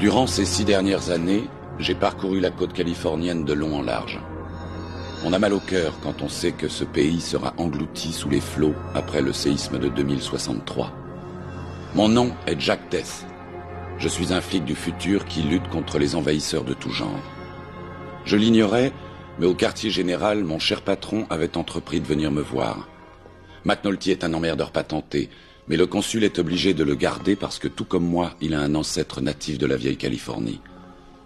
Durant ces 6 dernières années, j'ai parcouru la côte californienne de long en large. On a mal au cœur quand on sait que ce pays sera englouti sous les flots après le séisme de 2063. Mon nom est Jack Death. Je suis un flic du futur qui lutte contre les envahisseurs de tout genre. Je l'ignorais, mais au quartier général, mon cher patron avait entrepris de venir me voir. McNulty est un emmerdeur patenté, mais le consul est obligé de le garder parce que, tout comme moi, il a un ancêtre natif de la vieille Californie.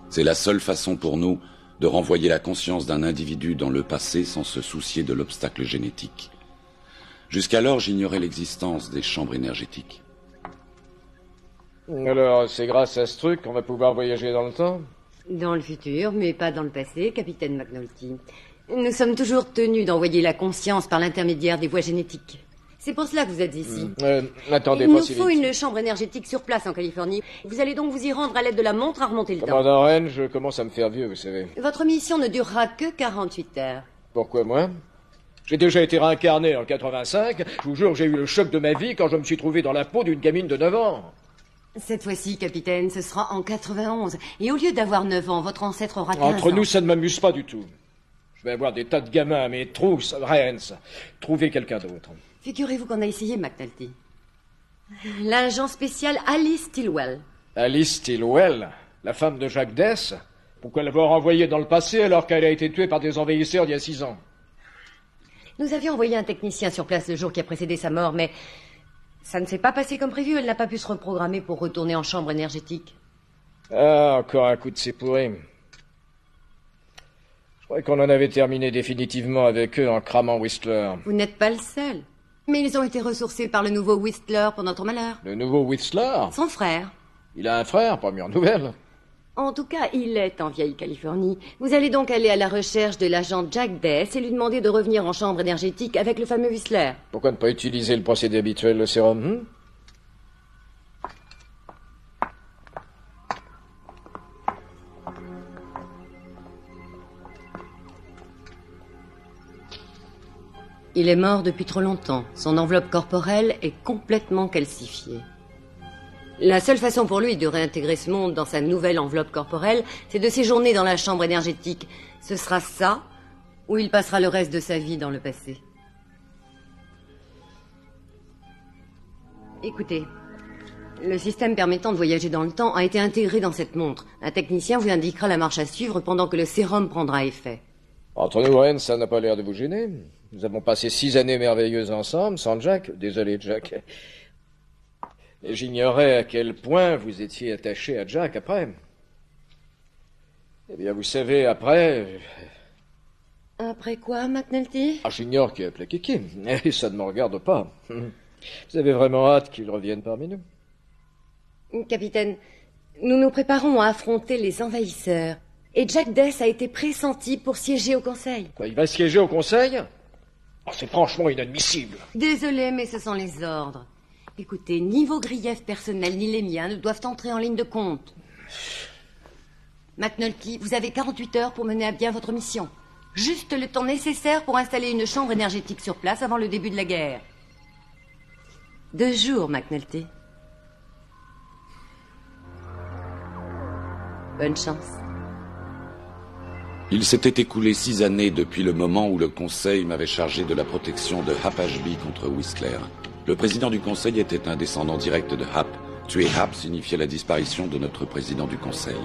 C'est la seule façon pour nous de renvoyer la conscience d'un individu dans le passé sans se soucier de l'obstacle génétique. Jusqu'alors, j'ignorais l'existence des chambres énergétiques. Alors, c'est grâce à ce truc qu'on va pouvoir voyager dans le temps? Dans le futur, mais pas dans le passé, capitaine McNulty. Nous sommes toujours tenus d'envoyer la conscience par l'intermédiaire des voies génétiques. C'est pour cela que vous êtes ici. Attendez Il pas nous si faut vite. une chambre énergétique sur place en Californie. Vous allez donc vous y rendre à l'aide de la montre à remonter le temps. Commandant Rennes, je commence à me faire vieux, vous savez. Votre mission ne durera que 48 heures. Pourquoi moi? J'ai déjà été réincarné en 85. Je vous jure, j'ai eu le choc de ma vie quand je me suis trouvé dans la peau d'une gamine de 9 ans. Cette fois-ci, capitaine, ce sera en 91. Et au lieu d'avoir 9 ans, votre ancêtre aura 15 ans. Entre nous, ça ne m'amuse pas du tout. Je vais avoir des tas de gamins à mes trousses, Rennes. Trouvez quelqu'un d'autre. Figurez-vous qu'on a essayé, McNulty. L'agent spécial Alice Stilwell. Alice Stilwell, la femme de Jack Death. Pourquoi l'avoir envoyée dans le passé alors qu'elle a été tuée par des envahisseurs il y a 6 ans? Nous avions envoyé un technicien sur place le jour qui a précédé sa mort, mais ça ne s'est pas passé comme prévu. Elle n'a pas pu se reprogrammer pour retourner en chambre énergétique. Ah, encore un coup de pourri. Je croyais qu'on en avait terminé définitivement avec eux en cramant Whistler. Vous n'êtes pas le seul. Mais ils ont été ressourcés par le nouveau Whistler pour notre malheur. Le nouveau Whistler? Son frère. Il a un frère, première nouvelle. En tout cas, il est en vieille Californie. Vous allez donc aller à la recherche de l'agent Jack Death et lui demander de revenir en chambre énergétique avec le fameux Whistler. Pourquoi ne pas utiliser le procédé habituel, le sérum? Il est mort depuis trop longtemps. Son enveloppe corporelle est complètement calcifiée. La seule façon pour lui de réintégrer ce monde dans sa nouvelle enveloppe corporelle, c'est de séjourner dans la chambre énergétique. Ce sera ça, ou il passera le reste de sa vie dans le passé. Écoutez, le système permettant de voyager dans le temps a été intégré dans cette montre. Un technicien vous indiquera la marche à suivre pendant que le sérum prendra effet. Entre nous, Rennes, ça n'a pas l'air de vous gêner. Nous avons passé 6 années merveilleuses ensemble, sans Jack. Désolé, Jack. Et j'ignorais à quel point vous étiez attaché à Jack après. Eh bien, vous savez, après... Après quoi, McNulty? Ah, j'ignore qui a plaqué qui. Et ça ne me regarde pas. Vous avez vraiment hâte qu'il revienne parmi nous? Capitaine, nous nous préparons à affronter les envahisseurs. Et Jack Death a été pressenti pour siéger au Conseil. Quoi, il va siéger au Conseil? Oh, c'est franchement inadmissible. Désolé, mais ce sont les ordres. Écoutez, ni vos griefs personnels ni les miens ne doivent entrer en ligne de compte. McNulty, vous avez 48 heures pour mener à bien votre mission. Juste le temps nécessaire pour installer une chambre énergétique sur place avant le début de la guerre. 2 jours, McNulty. Bonne chance. Il s'était écoulé 6 années depuis le moment où le Conseil m'avait chargé de la protection de Hap Ashby contre Whistler. Le président du Conseil était un descendant direct de Hap. Tuer Hap signifiait la disparition de notre président du Conseil.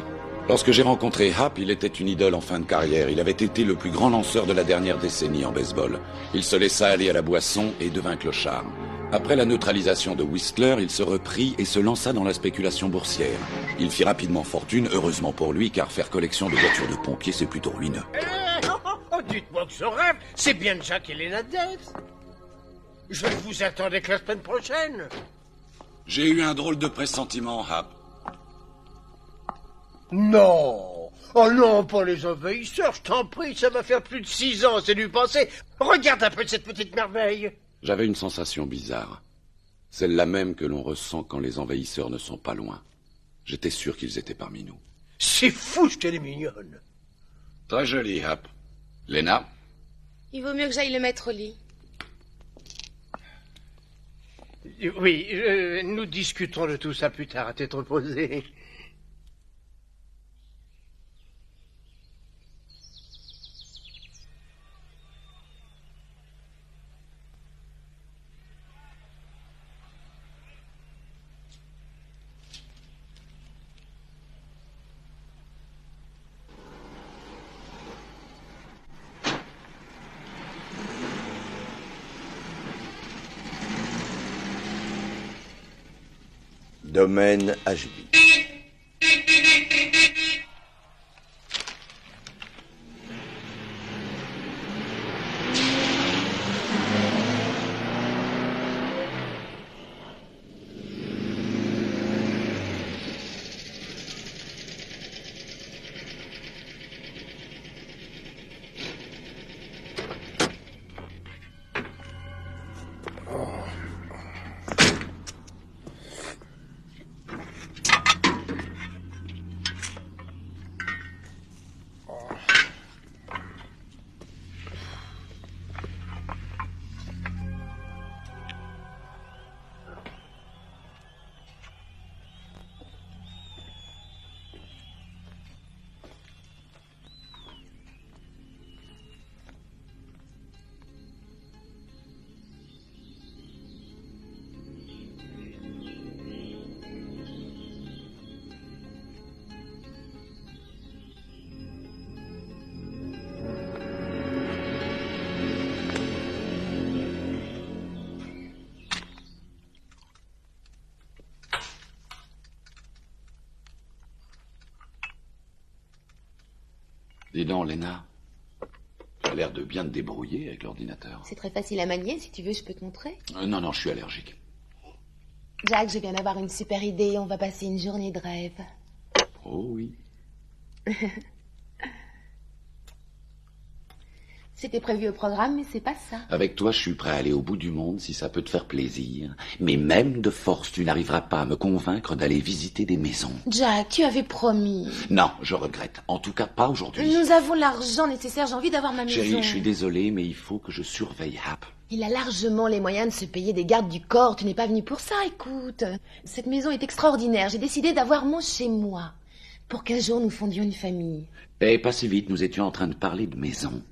Lorsque j'ai rencontré Hap, il était une idole en fin de carrière. Il avait été le plus grand lanceur de la dernière décennie en baseball. Il se laissa aller à la boisson et devint clochard. Après la neutralisation de Whistler, il se reprit et se lança dans la spéculation boursière. Il fit rapidement fortune, heureusement pour lui, car faire collection de voitures de pompiers, c'est plutôt ruineux. Dites-moi que ce rêve, c'est bien Jack et Lena Death. Je ne vous attendais que la semaine prochaine. J'ai eu un drôle de pressentiment, Hap. Non. Oh non, pas les envahisseurs, je t'en prie, ça va faire plus de 6 ans, c'est du passé. Regarde un peu cette petite merveille. J'avais une sensation bizarre. Celle-là même que l'on ressent quand les envahisseurs ne sont pas loin. J'étais sûr qu'ils étaient parmi nous. C'est fou, je t'ai mignonne. Très jolie, Hap. Lena? Il vaut mieux que j'aille le mettre au lit. Oui, nous discuterons de tout ça plus tard à tête reposée. Domaine Ashby. Dis donc, Lena, tu as l'air de bien te débrouiller avec l'ordinateur. C'est très facile à manier, si tu veux, je peux te montrer. Non, je suis allergique. Jack, je viens d'avoir une super idée, on va passer une journée de rêve. Oh oui. C'était prévu au programme, mais c'est pas ça. Avec toi, je suis prêt à aller au bout du monde si ça peut te faire plaisir. Mais même de force, tu n'arriveras pas à me convaincre d'aller visiter des maisons. Jack, tu avais promis. Non, je regrette. En tout cas, pas aujourd'hui. Nous avons l'argent nécessaire, j'ai envie d'avoir ma maison. Chérie, je suis désolé, mais il faut que je surveille Hap. Il a largement les moyens de se payer des gardes du corps. Tu n'es pas venu pour ça, écoute. Cette maison est extraordinaire. J'ai décidé d'avoir mon chez-moi. Pour qu'un jour nous fondions une famille. Eh, pas si vite, nous étions en train de parler de maison.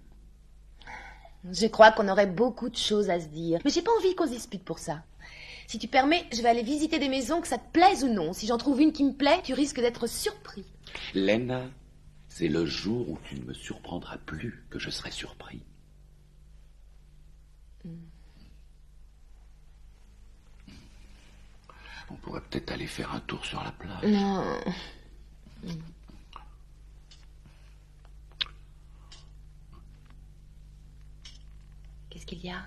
Je crois qu'on aurait beaucoup de choses à se dire. Mais j'ai pas envie qu'on se dispute pour ça. Si tu permets, je vais aller visiter des maisons, que ça te plaise ou non. Si j'en trouve une qui me plaît, tu risques d'être surpris. Lena, c'est le jour où tu ne me surprendras plus que je serai surpris. On pourrait peut-être aller faire un tour sur la plage. Non. Qu'est-ce qu'il y a?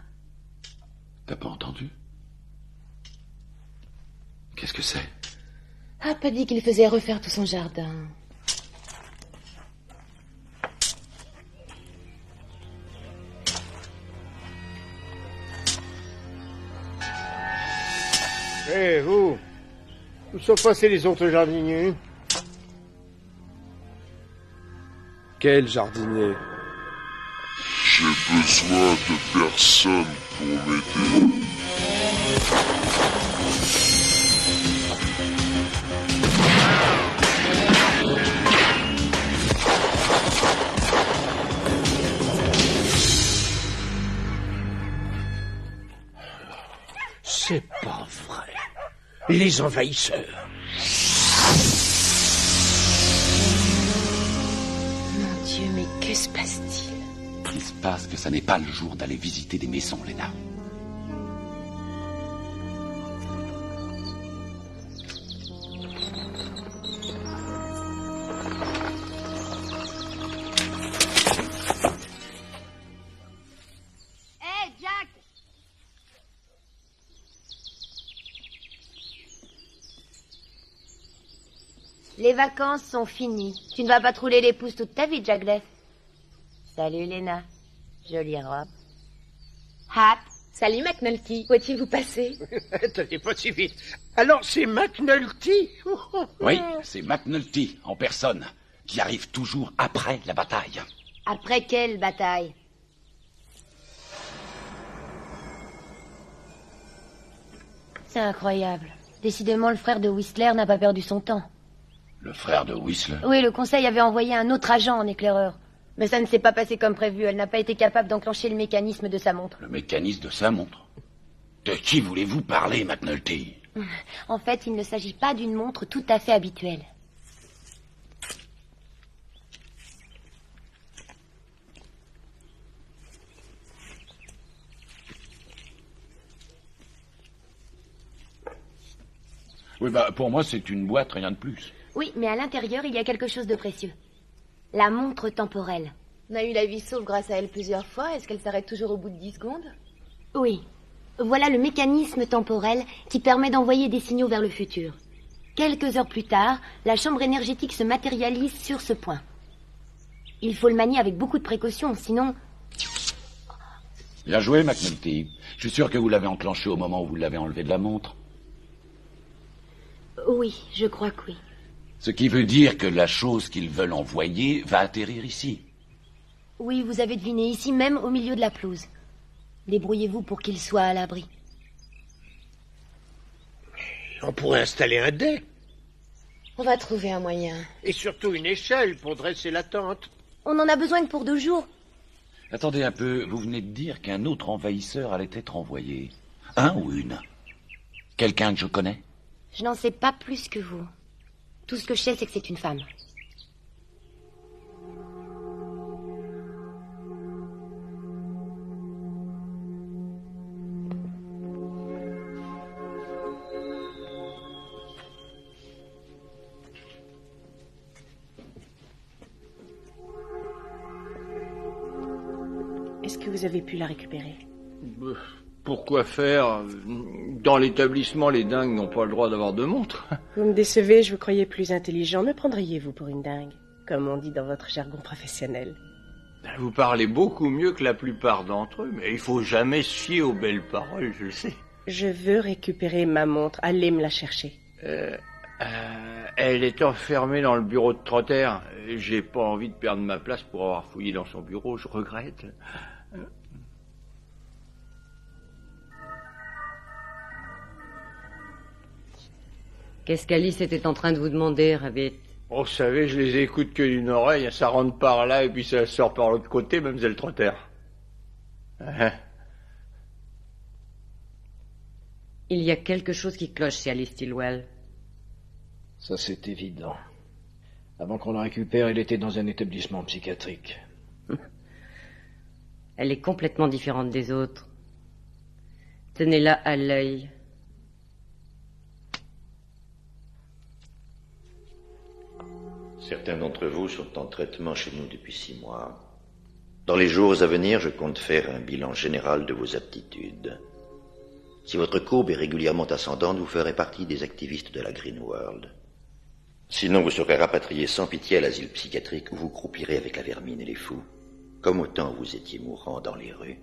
T'as pas entendu? Qu'est-ce que c'est? Hap a dit qu'il faisait refaire tout son jardin. Hé, vous! Où sont passés les autres jardiniers? Quel jardinier? J'ai besoin de personne pour m'aider. C'est pas vrai. Les envahisseurs. Mon Dieu, mais que se passe-t-il? Il se passe que ça n'est pas le jour d'aller visiter des maisons, Lena. Hé, Jack! Les vacances sont finies. Tu ne vas pas te rouler les pouces toute ta vie, Jagdeth. Salut, Lena. Jolie robe. Hap, salut McNulty. Où étiez-vous passé? T'allais pas si vite. Alors, c'est McNulty? Oui, c'est McNulty en personne, qui arrive toujours après la bataille. Après quelle bataille? C'est incroyable. Décidément, le frère de Whistler n'a pas perdu son temps. Le frère de Whistler? Oui, le conseil avait envoyé un autre agent en éclaireur. Mais ça ne s'est pas passé comme prévu. Elle n'a pas été capable d'enclencher le mécanisme de sa montre. Le mécanisme de sa montre? De qui voulez-vous parler, McNulty? En fait, il ne s'agit pas d'une montre tout à fait habituelle. Oui, bah, pour moi, c'est une boîte, rien de plus. Oui, mais à l'intérieur, il y a quelque chose de précieux. La montre temporelle. On a eu la vie sauve grâce à elle plusieurs fois. Est-ce qu'elle s'arrête toujours au bout de 10 secondes? Oui. Voilà le mécanisme temporel qui permet d'envoyer des signaux vers le futur. Quelques heures plus tard, la chambre énergétique se matérialise sur ce point. Il faut le manier avec beaucoup de précaution, sinon... Bien joué, McNulty. Je suis sûr que vous l'avez enclenché au moment où vous l'avez enlevé de la montre. Oui, je crois que oui. Ce qui veut dire que la chose qu'ils veulent envoyer va atterrir ici. Oui, vous avez deviné, ici même, au milieu de la pelouse. Débrouillez-vous pour qu'il soit à l'abri. On pourrait installer un deck. On va trouver un moyen. Et surtout une échelle pour dresser la tente. On en a besoin que pour 2 jours. Attendez un peu, vous venez de dire qu'un autre envahisseur allait être envoyé. Un ou une? Quelqu'un que je connais? Je n'en sais pas plus que vous. Tout ce que je sais, c'est que c'est une femme. Est-ce que vous avez pu la récupérer? Pourquoi faire? Dans l'établissement, les dingues n'ont pas le droit d'avoir de montre. Vous me décevez, je vous croyais plus intelligent. Me prendriez-vous pour une dingue, comme on dit dans votre jargon professionnel? Vous parlez beaucoup mieux que la plupart d'entre eux, mais il faut jamais se fier aux belles paroles, je le sais. Je veux récupérer ma montre. Allez me la chercher. Elle est enfermée dans le bureau de Trotter. J'ai pas envie de perdre ma place pour avoir fouillé dans son bureau, je regrette. Qu'est-ce qu'Alice était en train de vous demander, Rabbit? Oh, vous savez, je les écoute que d'une oreille, ça rentre par là et puis ça sort par l'autre côté, mademoiselle Trotter. Il y a quelque chose qui cloche chez Alice Stillwell. Ça, c'est évident. Avant qu'on la récupère, elle était dans un établissement psychiatrique. Elle est complètement différente des autres. Tenez-la à l'œil. Certains d'entre vous sont en traitement chez nous depuis 6 mois. Dans les jours à venir, je compte faire un bilan général de vos aptitudes. Si votre courbe est régulièrement ascendante, vous ferez partie des activistes de la Green World. Sinon, vous serez rapatrié sans pitié à l'asile psychiatrique où vous croupirez avec la vermine et les fous, comme au temps où vous étiez mourant dans les rues.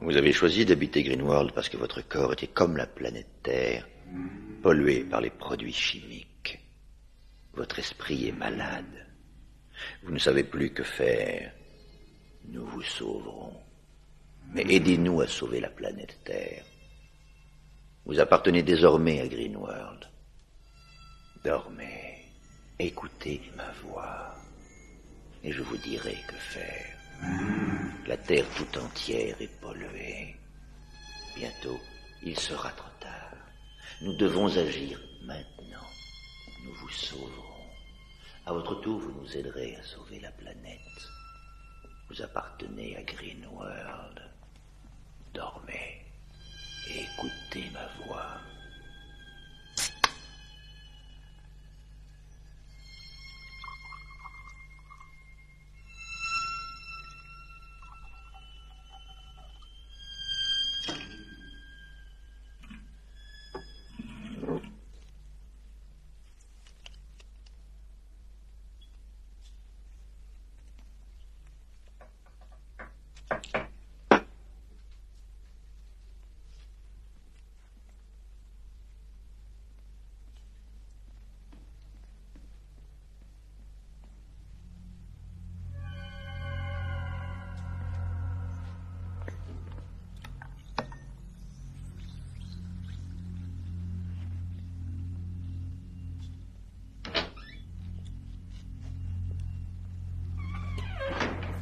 Vous avez choisi d'habiter Greenworld parce que votre corps était comme la planète Terre, pollué par les produits chimiques. Votre esprit est malade. Vous ne savez plus que faire. Nous vous sauverons. Mais aidez-nous à sauver la planète Terre. Vous appartenez désormais à Greenworld. Dormez, écoutez ma voix, et je vous dirai que faire. La Terre tout entière est polluée. Bientôt, il sera trop tard. Nous devons agir maintenant. Nous vous sauverons. À votre tour, vous nous aiderez à sauver la planète. Vous appartenez à Greenworld. Dormez et écoutez ma voix.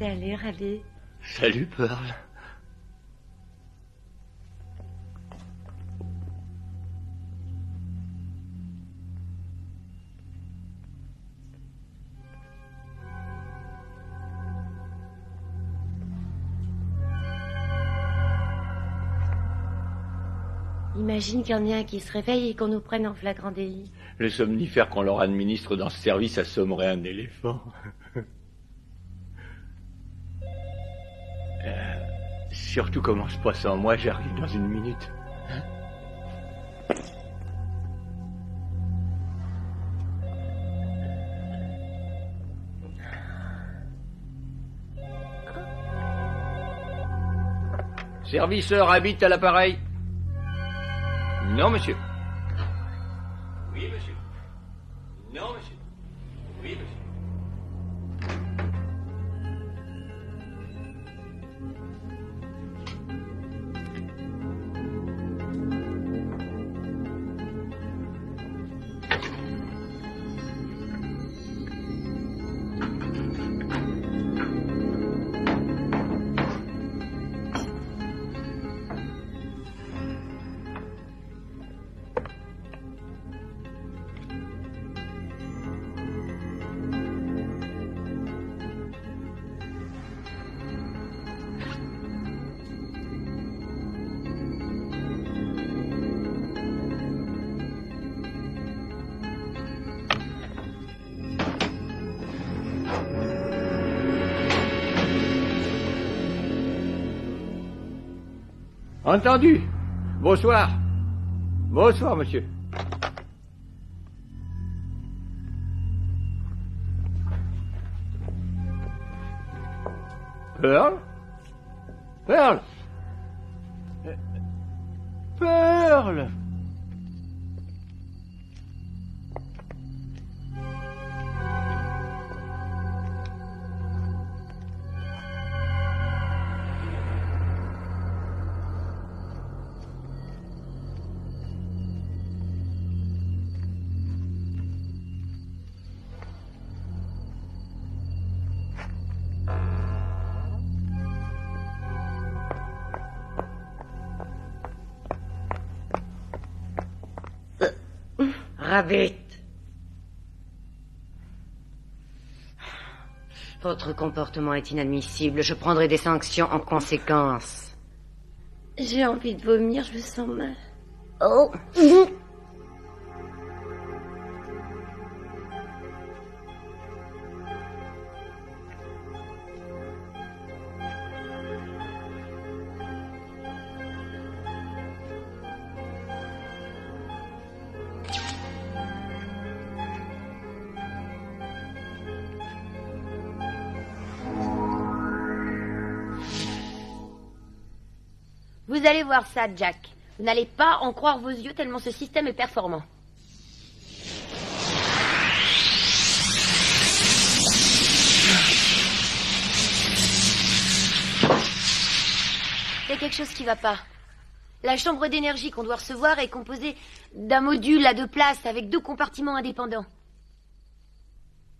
Salut, Ravi. Salut, Pearl. Imagine qu'il y en ait un qui se réveille et qu'on nous prenne en flagrant délit. Les somnifères qu'on leur administre dans ce service assommeraient un éléphant. Surtout commence pas sans moi, j'arrive dans une minute. Serviceur habite à l'appareil. Non, monsieur. Oui, monsieur. Non, monsieur. Oui, monsieur. Entendu. Bonsoir. Bonsoir, monsieur. Pearl? Pearl? Pearl? Rabbit. Votre comportement est inadmissible. Je prendrai des sanctions en conséquence. J'ai envie de vomir, je me sens mal. Oh. Vous allez voir ça, Jack. Vous n'allez pas en croire vos yeux tellement ce système est performant. Il y a quelque chose qui va pas. La chambre d'énergie qu'on doit recevoir est composée d'un module à 2 places avec 2 compartiments indépendants.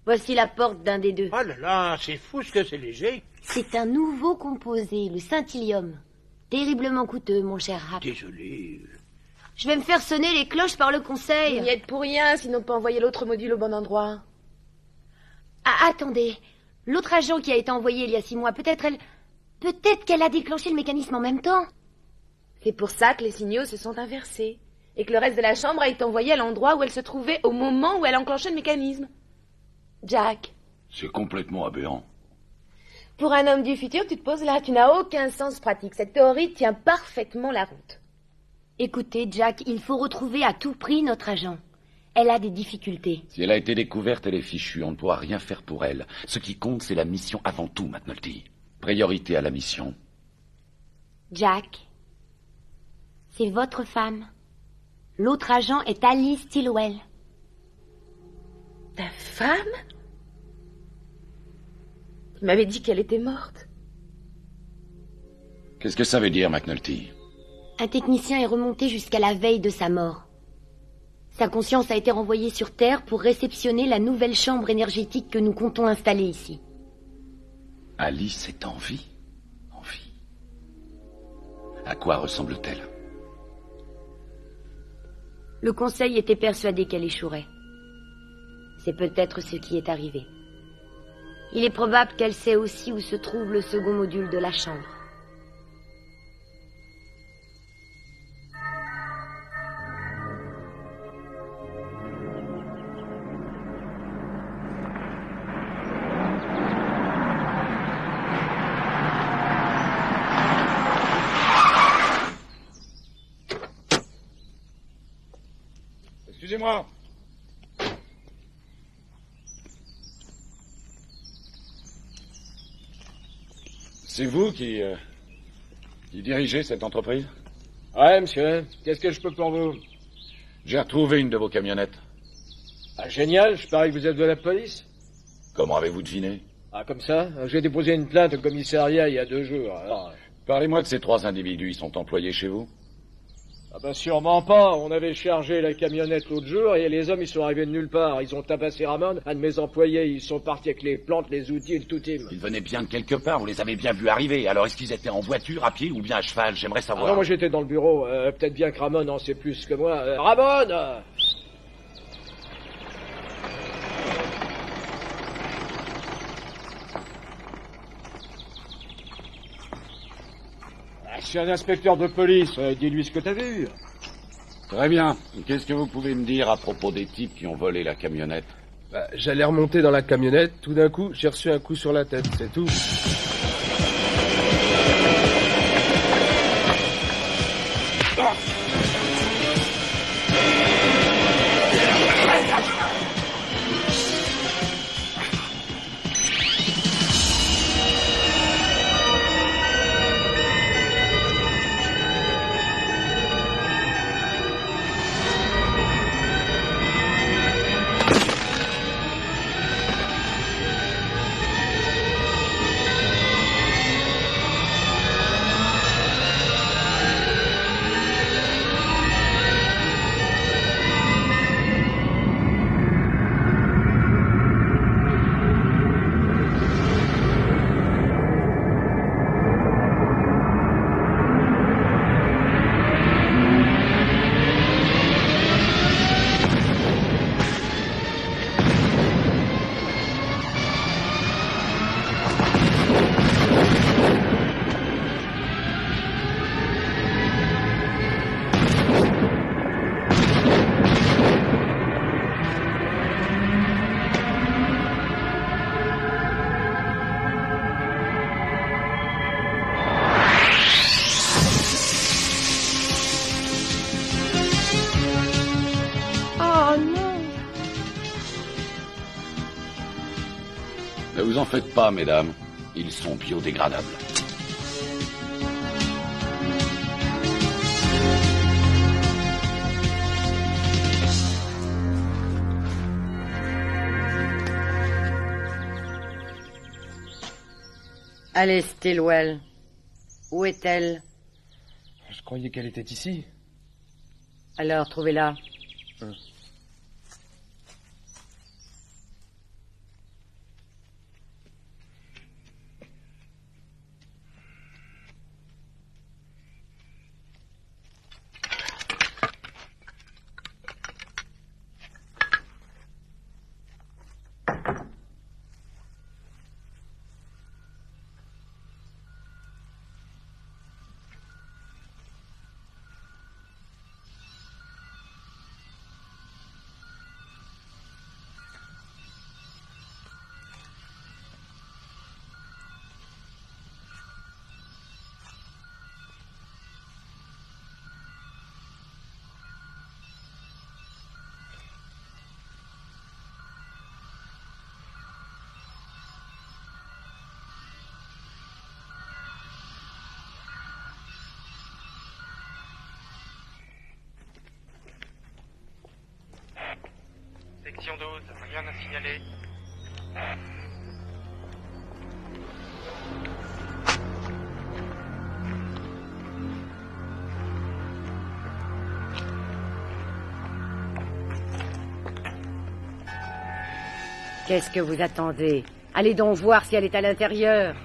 Voici la porte d'un des 2. Oh là là, c'est fou ce que c'est léger. C'est un nouveau composé, le scintillium. Terriblement coûteux, mon cher Hap. Désolé. Je vais me faire sonner les cloches par le conseil. Vous n'y êtes pour rien, sinon pas envoyer l'autre module au bon endroit. Ah, attendez. L'autre agent qui a été envoyé il y a 6 mois, peut-être qu'elle a déclenché le mécanisme en même temps. C'est pour ça que les signaux se sont inversés. Et que le reste de la chambre a été envoyé à l'endroit où elle se trouvait au moment où elle enclenchait le mécanisme. Jack. C'est complètement aberrant. Pour un homme du futur, tu te poses là, tu n'as aucun sens pratique. Cette théorie tient parfaitement la route. Écoutez, Jack, il faut retrouver à tout prix notre agent. Elle a des difficultés. Si elle a été découverte, elle est fichue. On ne pourra rien faire pour elle. Ce qui compte, c'est la mission avant tout, McNulty. Priorité à la mission. Jack, c'est votre femme. L'autre agent est Alice Stillwell. Ta femme? Tu m'avais dit qu'elle était morte. Qu'est-ce que ça veut dire, McNulty? Un technicien est remonté jusqu'à la veille de sa mort. Sa conscience a été renvoyée sur Terre pour réceptionner la nouvelle chambre énergétique que nous comptons installer ici. Alice est en vie? En vie. À quoi ressemble-t-elle? Le Conseil était persuadé qu'elle échouerait. C'est peut-être ce qui est arrivé. Il est probable qu'elle sait aussi où se trouve le second module de la chambre. Excusez-moi. C'est vous qui dirigez cette entreprise? Ouais, monsieur. Qu'est-ce que je peux pour vous? J'ai retrouvé une de vos camionnettes. Ah, génial. Je parie que vous êtes de la police. Comment avez-vous deviné? Ah, comme ça? J'ai déposé une plainte au commissariat il y a 2 jours. Alors... Parlez-moi de ces 3 individus. Ils sont employés chez vous? Ah ben sûrement pas. On avait chargé la camionnette l'autre jour et les hommes, ils sont arrivés de nulle part. Ils ont tabassé Ramon, un de mes employés. Ils sont partis avec les plantes, les outils et le tout-team. Ils venaient bien de quelque part. Vous les avez bien vus arriver. Alors est-ce qu'ils étaient en voiture, à pied ou bien à cheval? J'aimerais savoir. Ah non, moi j'étais dans le bureau. Peut-être bien que Ramon en sait plus que moi. Ramon! Je suis un inspecteur de police, dis-lui ce que t'as vu. Très bien. Qu'est-ce que vous pouvez me dire à propos des types qui ont volé la camionnette? J'allais remonter dans la camionnette, tout d'un coup, j'ai reçu un coup sur la tête, c'est tout. Ne vous en faites pas, mesdames. Ils sont biodégradables. Allez, Stillwell. Où est-elle? Je croyais qu'elle était ici. Alors, trouvez-la. Section 12, rien à signaler. Qu'est-ce que vous attendez? Allez donc voir si elle est à l'intérieur.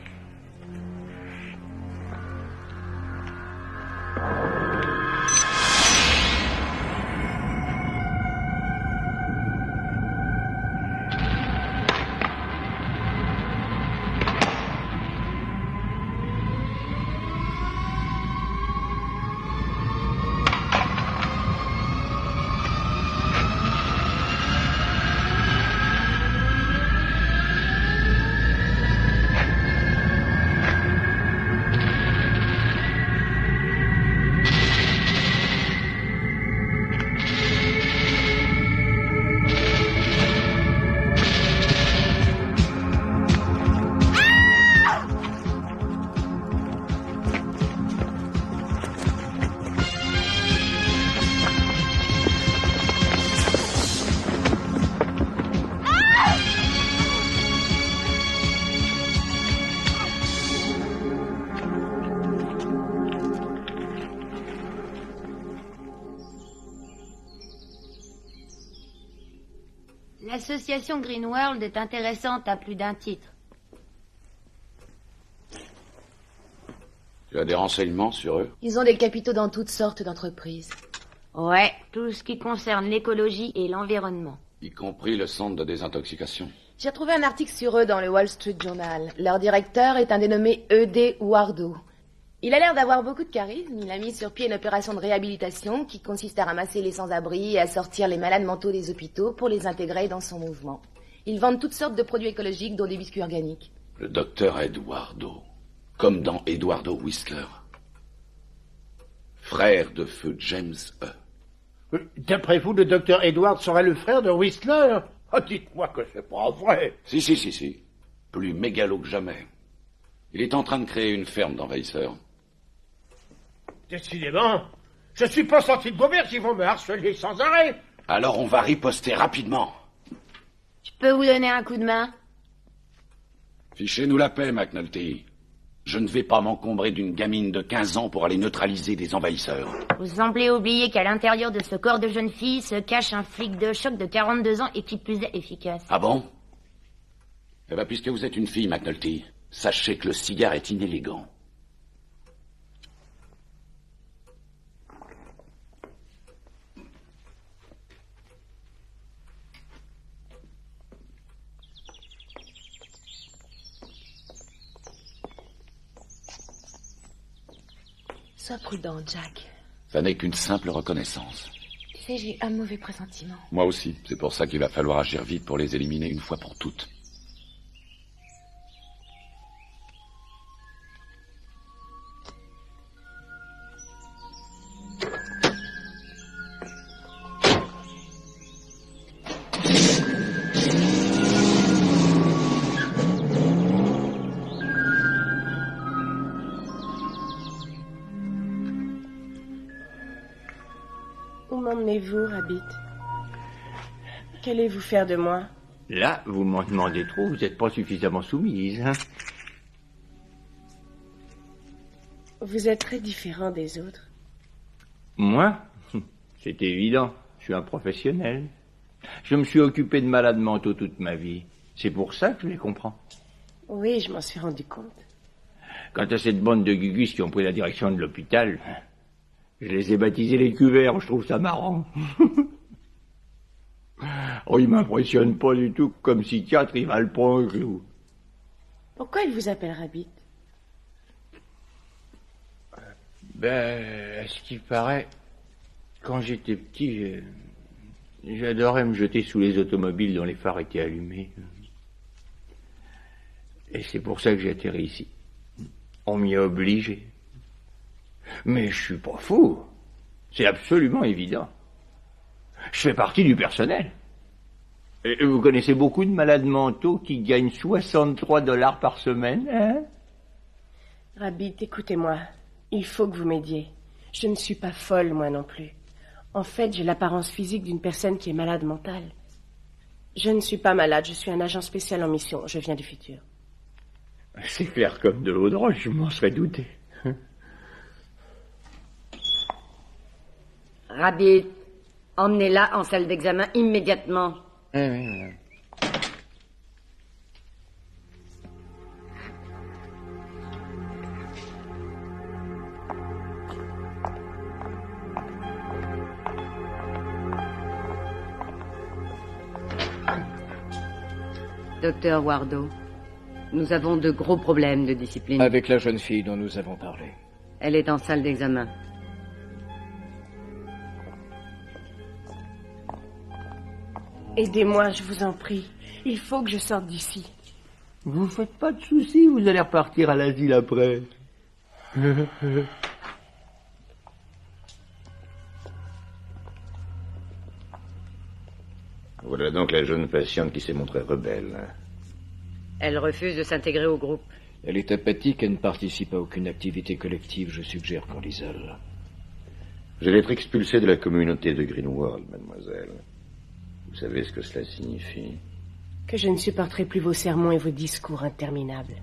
L'association Greenworld est intéressante à plus d'un titre. Tu as des renseignements sur eux? Ils ont des capitaux dans toutes sortes d'entreprises. Ouais, tout ce qui concerne l'écologie et l'environnement. Y compris le centre de désintoxication. J'ai retrouvé un article sur eux dans le Wall Street Journal. Leur directeur est un dénommé E.D. Wardo. Il a l'air d'avoir beaucoup de charisme. Il a mis sur pied une opération de réhabilitation qui consiste à ramasser les sans-abri et à sortir les malades mentaux des hôpitaux pour les intégrer dans son mouvement. Ils vendent toutes sortes de produits écologiques, dont des biscuits organiques. Le docteur Eduardo. Comme dans Eduardo Whistler. Frère de feu James E. D'après vous, le docteur Edward serait le frère de Whistler? Oh, dites-moi que c'est pas vrai. Si. Plus mégalo que jamais. Il est en train de créer une ferme d'envahisseurs. Décidément, je suis pas sorti de Gobert, ils vont me harceler sans arrêt. Alors on va riposter rapidement. Je peux vous donner un coup de main? Fichez-nous la paix, McNulty. Je ne vais pas m'encombrer d'une gamine de 15 ans pour aller neutraliser des envahisseurs. Vous semblez oublier qu'à l'intérieur de ce corps de jeune fille se cache un flic de choc de 42 ans et qui plus est efficace. Ah bon? Eh bien, puisque vous êtes une fille, McNulty, sachez que le cigare est inélégant. Sois prudent, Jack. Ça n'est qu'une simple reconnaissance. Tu sais, j'ai un mauvais pressentiment. Moi aussi. C'est pour ça qu'il va falloir agir vite pour les éliminer une fois pour toutes. Où m'emmenez-vous, Rabbit? Qu'allez-vous faire de moi? Là, vous m'en demandez trop, vous n'êtes pas suffisamment soumise, hein? Vous êtes très différent des autres. Moi? C'est évident, je suis un professionnel. Je me suis occupé de malades mentaux toute ma vie. C'est pour ça que je les comprends. Oui, je m'en suis rendu compte. Quant à cette bande de gugus qui ont pris la direction de l'hôpital, je les ai baptisés les cuverts, je trouve ça marrant. Oh, ils m'impressionnent pas du tout, comme psychiatre, ils valent pas un clou. Pourquoi il vous appelle Rabbit? À ce qui paraît, quand j'étais petit, j'adorais me jeter sous les automobiles dont les phares étaient allumés. Et c'est pour ça que j'ai atterri ici. On m'y a obligé. Mais je suis pas fou. C'est absolument évident. Je fais partie du personnel. Et vous connaissez beaucoup de malades mentaux qui gagnent 63 $ par semaine, hein? Rabbit, écoutez-moi. Il faut que vous m'aidiez. Je ne suis pas folle, moi non plus. En fait, j'ai l'apparence physique d'une personne qui est malade mentale. Je ne suis pas malade, je suis un agent spécial en mission. Je viens du futur. C'est clair comme de l'eau de roche, je m'en serais douté. Rabbit, emmenez-la en salle d'examen immédiatement. Docteur Wardo, nous avons de gros problèmes de discipline. Avec la jeune fille dont nous avons parlé. Elle est en salle d'examen. Aidez-moi, je vous en prie. Il faut que je sorte d'ici. Vous faites pas de soucis, vous allez repartir à l'asile après. Voilà donc la jeune patiente qui s'est montrée rebelle. Elle refuse de s'intégrer au groupe. Elle est apathique et ne participe à aucune activité collective. Je suggère qu'on l'isole. Vous allez être expulsée de la communauté de Greenworld, mademoiselle. Vous savez ce que cela signifie? Que je ne supporterai plus vos sermons et vos discours interminables.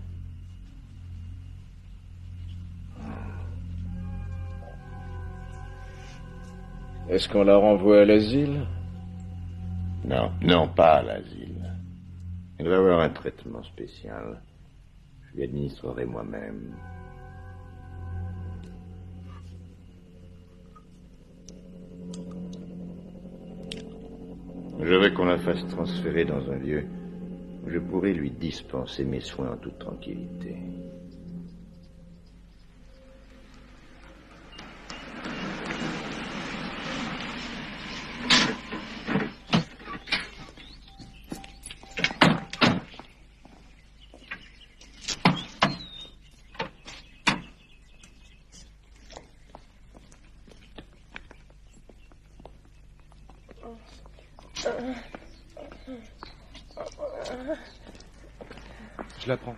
Est-ce qu'on la renvoie à l'asile? Non, non, pas à l'asile. Elle va avoir un traitement spécial. Je lui administrerai moi-même. Je veux qu'on la fasse transférer dans un lieu où je pourrai lui dispenser mes soins en toute tranquillité. Je la prends.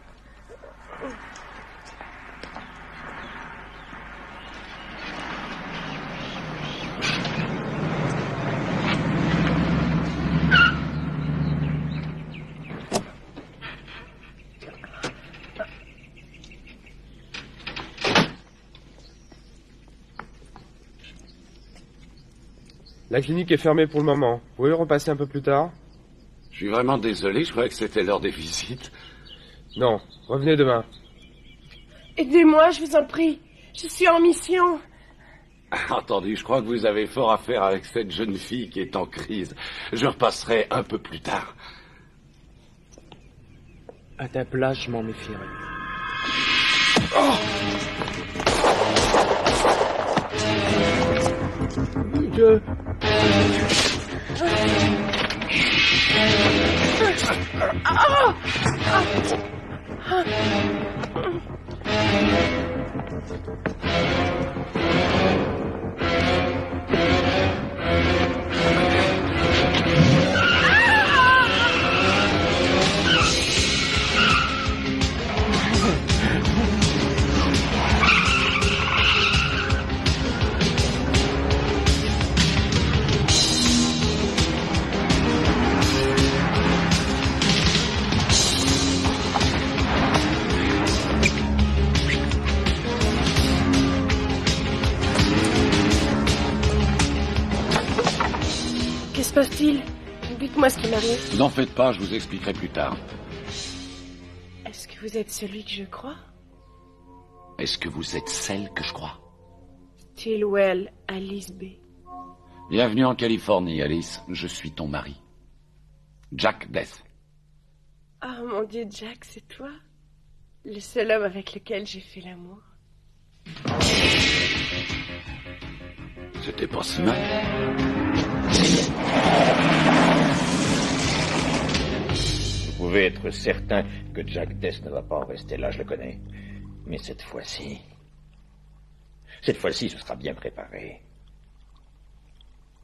La clinique est fermée pour le moment. Vous pouvez repasser un peu plus tard? Je suis vraiment désolé, je croyais que c'était l'heure des visites. Non, revenez demain. Aidez-moi, je vous en prie. Je suis en mission. Entendu, je crois que vous avez fort à faire avec cette jeune fille qui est en crise. Je repasserai un peu plus tard. À ta place, je m'en méfierai. Qu'est-ce qui se passe-t-il? Dites-moi ce qui m'arrive. N'en faites pas, je vous expliquerai plus tard. Est-ce que vous êtes celui que je crois? Est-ce que vous êtes celle que je crois? Stillwell, Alice B. Bienvenue en Californie, Alice. Je suis ton mari. Jack Death. Ah, mon Dieu, Jack, c'est toi? Le seul homme avec lequel j'ai fait l'amour. C'était pas si mal. Vous pouvez être certain que Jack Death ne va pas en rester là, je le connais. Mais cette fois-ci, ce sera bien préparé.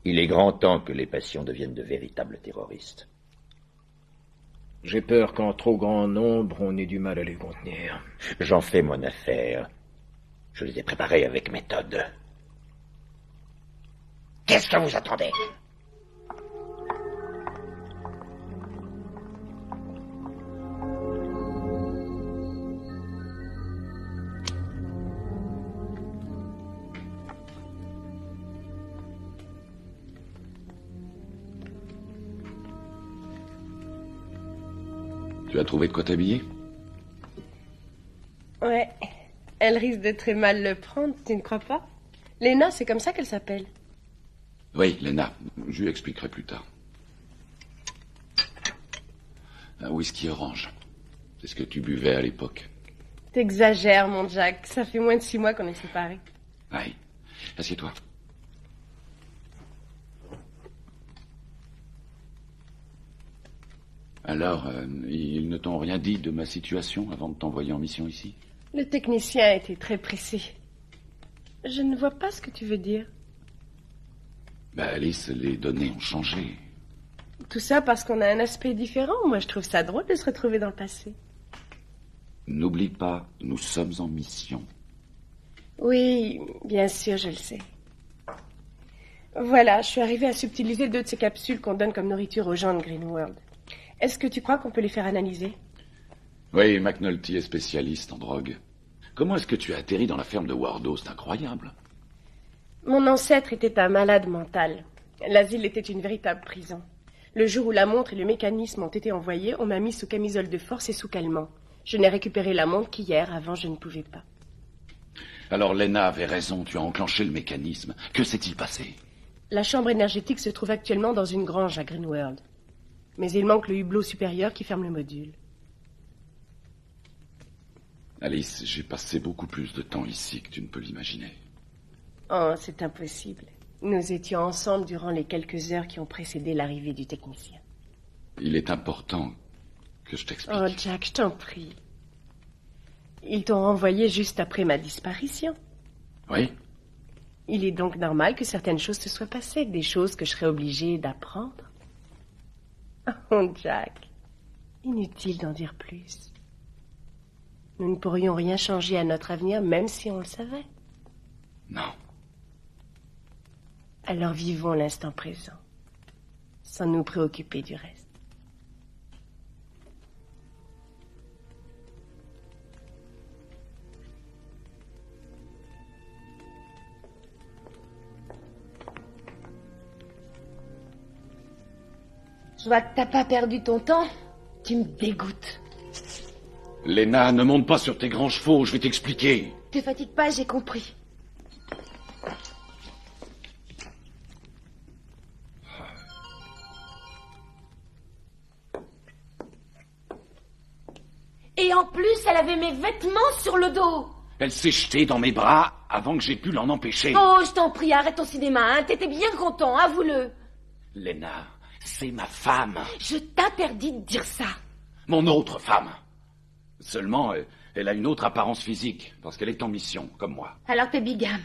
Il est grand temps que les passions deviennent de véritables terroristes. J'ai peur qu'en trop grand nombre, on ait du mal à les contenir. J'en fais mon affaire. Je les ai préparés avec méthode. Qu'est-ce que vous attendez? Tu as trouvé de quoi t'habiller? Ouais, elle risque de très mal le prendre, tu ne crois pas? Léna, c'est comme ça qu'elle s'appelle. Oui, Lena, je lui expliquerai plus tard. Un whisky orange. C'est ce que tu buvais à l'époque. T'exagères, mon Jack. Ça fait moins de 6 mois qu'on est séparés. Oui. Assieds-toi. Alors, ils ne t'ont rien dit de ma situation avant de t'envoyer en mission ici? Le technicien a été très pressé. Je ne vois pas ce que tu veux dire. Alice, les données ont changé. Tout ça parce qu'on a un aspect différent. Moi, je trouve ça drôle de se retrouver dans le passé. N'oublie pas, nous sommes en mission. Oui, bien sûr, je le sais. Voilà, je suis arrivée à subtiliser 2 de ces capsules qu'on donne comme nourriture aux gens de Greenworld. Est-ce que tu crois qu'on peut les faire analyser? Oui, McNulty est spécialiste en drogue. Comment est-ce que tu as atterri dans la ferme de Wardo? C'est incroyable. Mon ancêtre était un malade mental. L'asile était une véritable prison. Le jour où la montre et le mécanisme ont été envoyés, on m'a mis sous camisole de force et sous calmant. Je n'ai récupéré la montre qu'hier, avant je ne pouvais pas. Alors Lena avait raison, tu as enclenché le mécanisme. Que s'est-il passé? La chambre énergétique se trouve actuellement dans une grange à Greenworld. Mais il manque le hublot supérieur qui ferme le module. Alice, j'ai passé beaucoup plus de temps ici que tu ne peux l'imaginer. Oh, c'est impossible. Nous étions ensemble durant les quelques heures qui ont précédé l'arrivée du technicien. Il est important que je t'explique. Oh, Jack, je t'en prie. Ils t'ont renvoyé juste après ma disparition. Oui. Il est donc normal que certaines choses se soient passées, des choses que je serais obligée d'apprendre. Oh, Jack, inutile d'en dire plus. Nous ne pourrions rien changer à notre avenir, même si on le savait. Non. Alors vivons l'instant présent, sans nous préoccuper du reste. Je vois que t'as pas perdu ton temps. Tu me dégoûtes. Lena, ne monte pas sur tes grands chevaux, je vais t'expliquer. Te fatigue pas, j'ai compris. Et en plus, elle avait mes vêtements sur le dos. Elle s'est jetée dans mes bras avant que j'ai pu l'en empêcher. Oh, je t'en prie, arrête ton cinéma, hein. T'étais bien content, avoue-le. Lena, c'est ma femme. Je t'interdis de dire ça. Mon autre femme. Seulement, elle a une autre apparence physique, parce qu'elle est en mission, comme moi. Alors t'es bigame.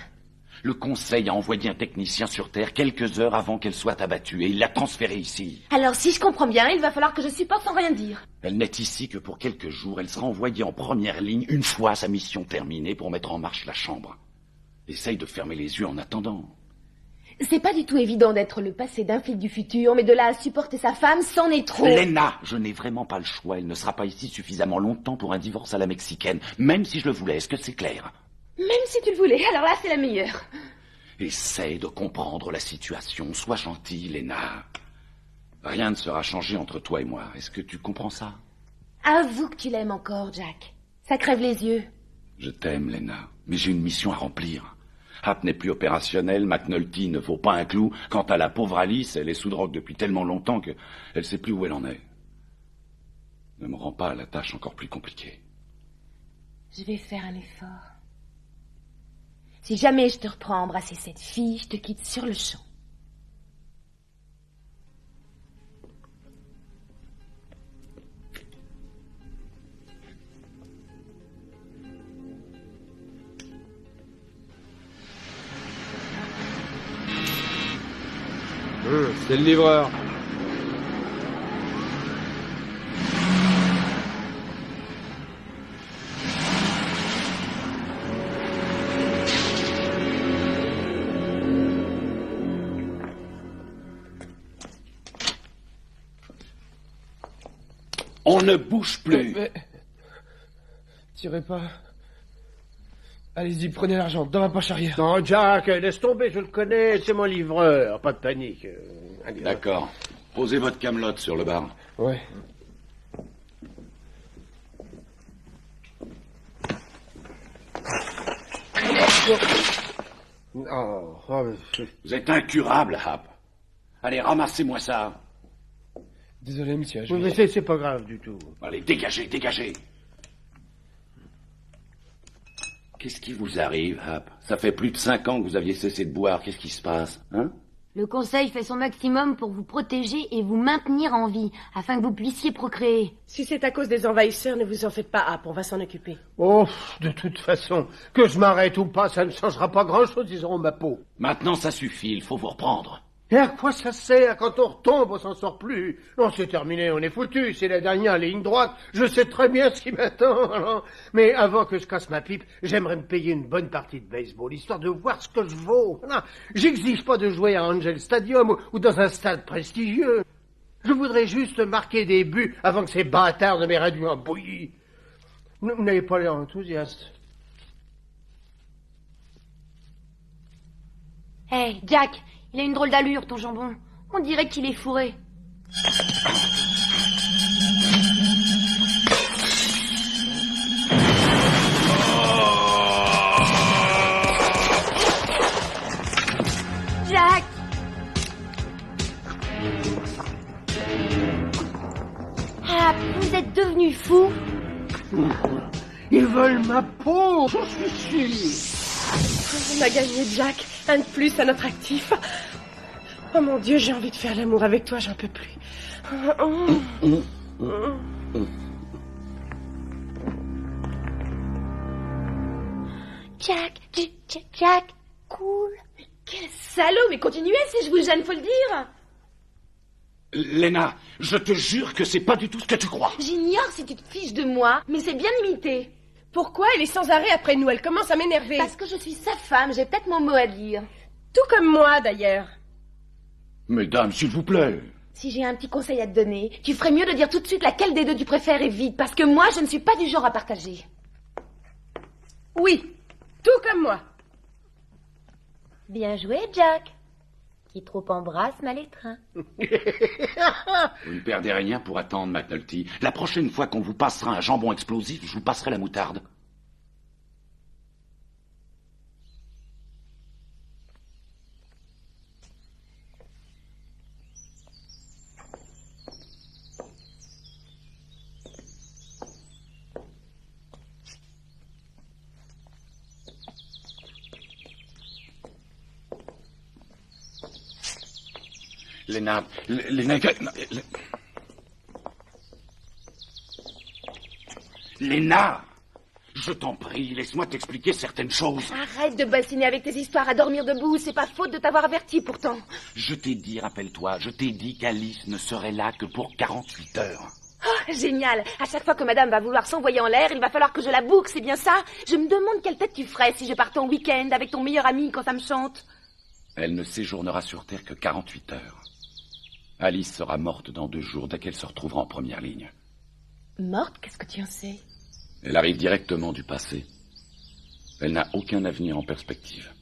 Le Conseil a envoyé un technicien sur Terre quelques heures avant qu'elle soit abattue, et il l'a transférée ici. Alors si je comprends bien, il va falloir que je supporte sans rien dire. Elle n'est ici que pour quelques jours. Elle sera envoyée en première ligne une fois sa mission terminée pour mettre en marche la chambre. Essaye de fermer les yeux en attendant. C'est pas du tout évident d'être le passé d'un flic du futur, mais de là à supporter sa femme, c'en est trop. Lena, je n'ai vraiment pas le choix. Elle ne sera pas ici suffisamment longtemps pour un divorce à la mexicaine, même si je le voulais. Est-ce que c'est clair? Même si tu le voulais, alors là, c'est la meilleure. Essaie de comprendre la situation. Sois gentille, Lena. Rien ne sera changé entre toi et moi. Est-ce que tu comprends ça? Avoue que tu l'aimes encore, Jack. Ça crève les yeux. Je t'aime, Lena, mais j'ai une mission à remplir. Hap n'est plus opérationnel, McNulty ne vaut pas un clou. Quant à la pauvre Alice, elle est sous drogue depuis tellement longtemps qu'elle ne sait plus où elle en est. Ne me rends pas la tâche encore plus compliquée. Je vais faire un effort. Si jamais je te reprends à embrasser cette fille, je te quitte sur le champ. C'est le livreur. On ne bouge plus. Mais... Tirez pas. Allez-y, prenez l'argent, dans ma poche arrière. Non, Jack, laisse tomber, je le connais, c'est mon livreur, pas de panique. Allez, d'accord. Posez votre camelote sur le bar. Ouais. Vous êtes incurable, Hap. Allez, ramassez-moi ça. Désolé, monsieur. Oui, mais c'est pas grave du tout. Allez, dégagez, dégagez. Qu'est-ce qui vous arrive, Hap? Ça fait plus de 5 ans que vous aviez cessé de boire. Qu'est-ce qui se passe, hein? Le Conseil fait son maximum pour vous protéger et vous maintenir en vie, afin que vous puissiez procréer. Si c'est à cause des envahisseurs, ne vous en faites pas, Hap, on va s'en occuper. Oh, de toute façon, que je m'arrête ou pas, ça ne changera pas grand-chose, ils auront ma peau. Maintenant, ça suffit, il faut vous reprendre. Et à quoi ça sert? Quand on retombe, on s'en sort plus. Non, c'est terminé, on est foutu, c'est la dernière ligne droite. Je sais très bien ce qui m'attend, alors. Mais avant que je casse ma pipe, j'aimerais me payer une bonne partie de baseball, histoire de voir ce que je vaux. Non, j'exige pas de jouer à Angel Stadium ou dans un stade prestigieux. Je voudrais juste marquer des buts avant que ces bâtards ne m'aient réduit en bouillie. Vous n'avez pas l'air enthousiaste. Hé, Jack, il a une drôle d'allure, ton jambon. On dirait qu'il est fourré. Jack! Ah, vous êtes devenu fou? Ils veulent ma peau, je suis sûr. On a gagné, Jack. Un de plus à notre actif. Oh mon Dieu, j'ai envie de faire l'amour avec toi, j'en peux plus. Jack, cool. Quel salaud, mais continuez si je vous gêne, faut le dire. Lena, je te jure que c'est pas du tout ce que tu crois. J'ignore si tu te fiches de moi, mais c'est bien limité. Pourquoi elle est sans arrêt après nous? Elle commence à m'énerver. Parce que je suis sa femme, j'ai peut-être mon mot à dire. Tout comme moi, d'ailleurs. Mesdames, s'il vous plaît. Si j'ai un petit conseil à te donner, tu ferais mieux de dire tout de suite laquelle des deux tu préfères et vite, parce que moi, je ne suis pas du genre à partager. Oui, tout comme moi. Bien joué, Jack. Qui trop embrasse, mal étreint. Vous ne perdez rien pour attendre, McNulty. La prochaine fois qu'on vous passera un jambon explosif, je vous passerai la moutarde. Lena, Lena, je t'en prie, laisse-moi t'expliquer certaines choses. Arrête de bassiner avec tes histoires à dormir debout, c'est pas faute de t'avoir averti pourtant. Je t'ai dit, rappelle-toi, je t'ai dit qu'Alice ne serait là que pour 48 heures. Oh, génial. À chaque fois que madame va vouloir s'envoyer en l'air, il va falloir que je la boucle, c'est bien ça? Je me demande quelle tête tu ferais si je partais en week-end avec ton meilleur ami quand ça me chante. Elle ne séjournera sur Terre que 48 heures. Alice sera morte dans 2 jours dès qu'elle se retrouvera en première ligne. Morte? Qu'est-ce que tu en sais? Elle arrive directement du passé. Elle n'a aucun avenir en perspective.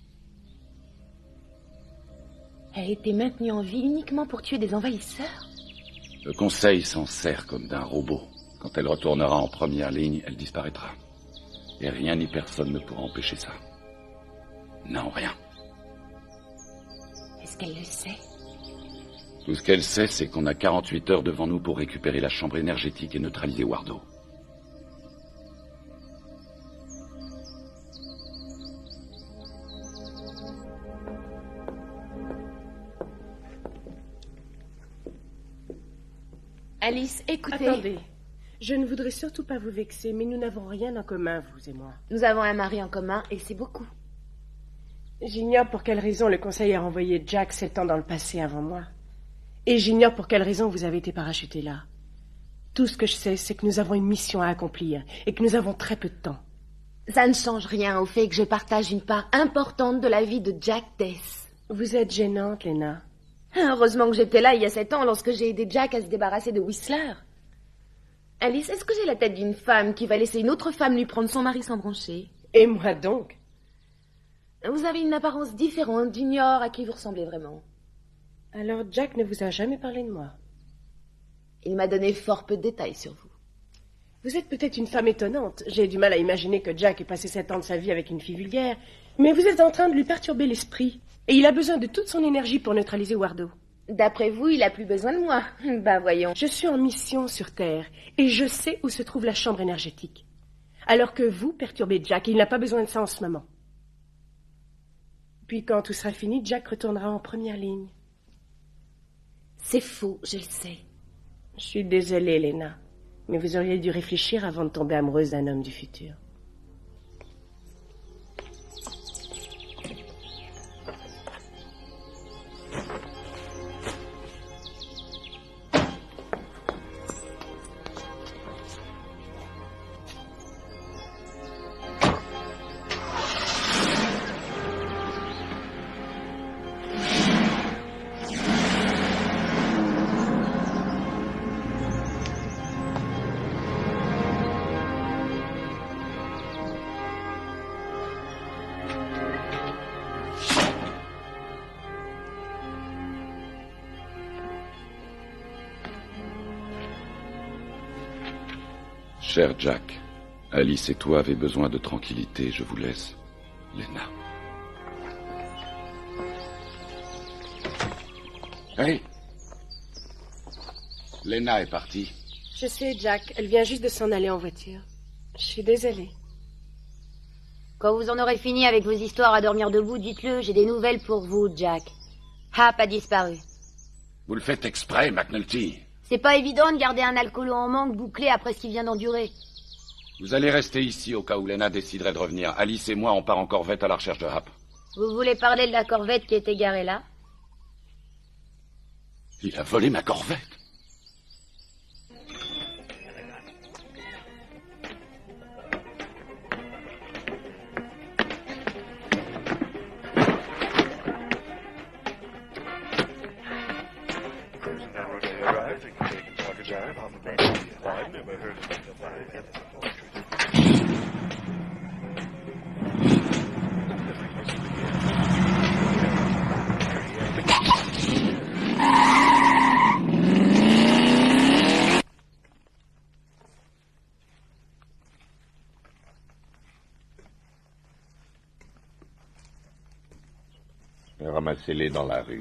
Elle a été maintenue en vie uniquement pour tuer des envahisseurs? Le Conseil s'en sert comme d'un robot. Quand elle retournera en première ligne, elle disparaîtra. Et rien ni personne ne pourra empêcher ça. Non, rien. Est-ce qu'elle le sait? Tout ce qu'elle sait, c'est qu'on a 48 heures devant nous pour récupérer la chambre énergétique et neutraliser Wardo. Alice, écoutez. Attendez. Je ne voudrais surtout pas vous vexer, mais nous n'avons rien en commun, vous et moi. Nous avons un mari en commun, et c'est beaucoup. J'ignore pour quelle raison le Conseil a renvoyé Jack 7 ans dans le passé avant moi. Et j'ignore pour quelle raison vous avez été parachuté là. Tout ce que je sais, c'est que nous avons une mission à accomplir, et que nous avons très peu de temps. Ça ne change rien au fait que je partage une part importante de la vie de Jack Death. Vous êtes gênante, Lena. Heureusement que j'étais là il y a 7 ans lorsque j'ai aidé Jack à se débarrasser de Whistler. Alice, est-ce que j'ai la tête d'une femme qui va laisser une autre femme lui prendre son mari sans broncher? Et moi donc? Vous avez une apparence différente, j'ignore à qui vous ressemblez vraiment. Alors Jack ne vous a jamais parlé de moi? Il m'a donné fort peu de détails sur vous. Vous êtes peut-être une femme étonnante. J'ai du mal à imaginer que Jack ait passé 7 ans de sa vie avec une fille vulgaire. Mais vous êtes en train de lui perturber l'esprit. Et il a besoin de toute son énergie pour neutraliser Wardo. D'après vous, il a plus besoin de moi. Bah voyons. Je suis en mission sur Terre et je sais où se trouve la chambre énergétique. Alors que vous perturbez Jack, il n'a pas besoin de ça en ce moment. Puis quand tout sera fini, Jack retournera en première ligne. C'est faux, je le sais. Je suis désolée, Lena, mais vous auriez dû réfléchir avant de tomber amoureuse d'un homme du futur. Cher Jack, Alice et toi avez besoin de tranquillité, je vous laisse. Lena. Hey! Lena est partie. Je sais, Jack, elle vient juste de s'en aller en voiture. Je suis désolée. Quand vous en aurez fini avec vos histoires à dormir debout, dites-le, j'ai des nouvelles pour vous, Jack. Hap a disparu. Vous le faites exprès, McNulty. C'est pas évident de garder un alcoolo en manque bouclé après ce qu'il vient d'endurer. Vous allez rester ici au cas où Lena déciderait de revenir. Alice et moi, on part en corvette à la recherche de Hap. Vous voulez parler de la corvette qui était garée là? Il a volé ma corvette. Ramassez-les dans la rue.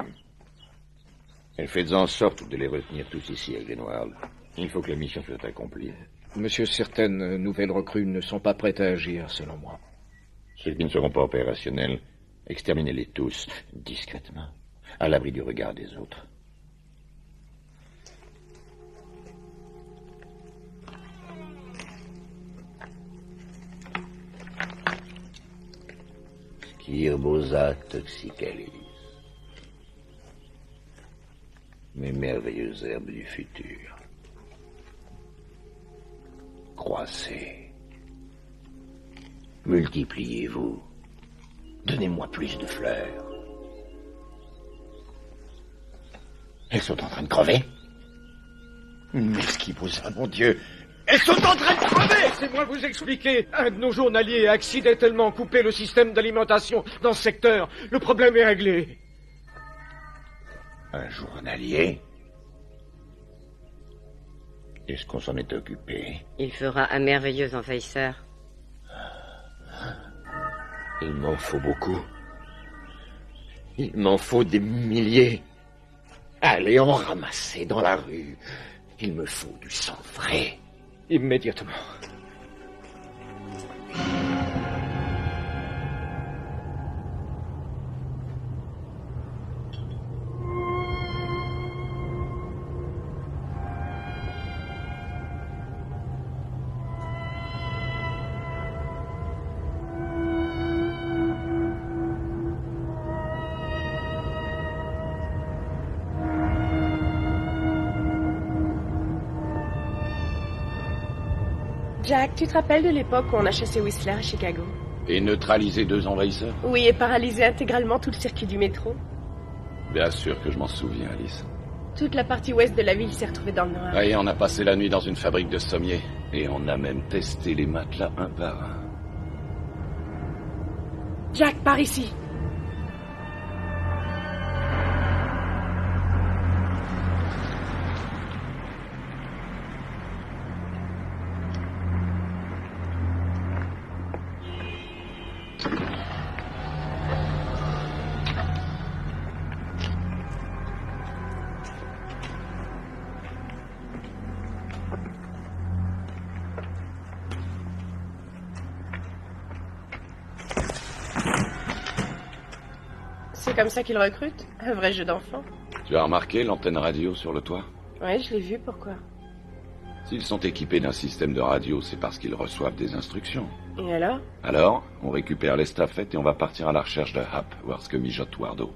Et faites en sorte de les retenir tous ici à Greenwald. Il faut que la mission soit accomplie. Monsieur, certaines nouvelles recrues ne sont pas prêtes à agir, selon moi. Ceux qui ne seront pas opérationnels, exterminez-les tous, discrètement, à l'abri du regard des autres. Skirbosa toxicalis. Mes merveilleuses herbes du futur. Croissez. Multipliez-vous. Donnez-moi plus de fleurs. Elles sont en train de crever. Mais Skirbosa, mon Dieu, elles sont en train de crever! Laissez-moi vous expliquer. Un de nos journaliers a accidentellement coupé le système d'alimentation dans ce secteur. Le problème est réglé. Un journalier? Est-ce qu'on s'en est occupé? Il fera un merveilleux envahisseur. Il m'en faut beaucoup. Il m'en faut des milliers. Allez en ramasser dans la rue. Il me faut du sang frais. Immédiatement. Jack, tu te rappelles de l'époque où on a chassé Whistler à Chicago? Et neutraliser 2 envahisseurs? Oui, et paralysé intégralement tout le circuit du métro. Bien sûr que je m'en souviens, Alice. Toute la partie ouest de la ville s'est retrouvée dans le noir. Et on a passé la nuit dans une fabrique de sommiers. Et on a même testé les matelas un par un. Jack, par ici. C'est comme ça qu'ils recrutent? Un vrai jeu d'enfant. Tu as remarqué l'antenne radio sur le toit? Ouais, je l'ai vu, pourquoi? S'ils sont équipés d'un système de radio, c'est parce qu'ils reçoivent des instructions. Et alors? Alors, on récupère l'estafette et on va partir à la recherche de Hap, voir ce que mijote Wardo.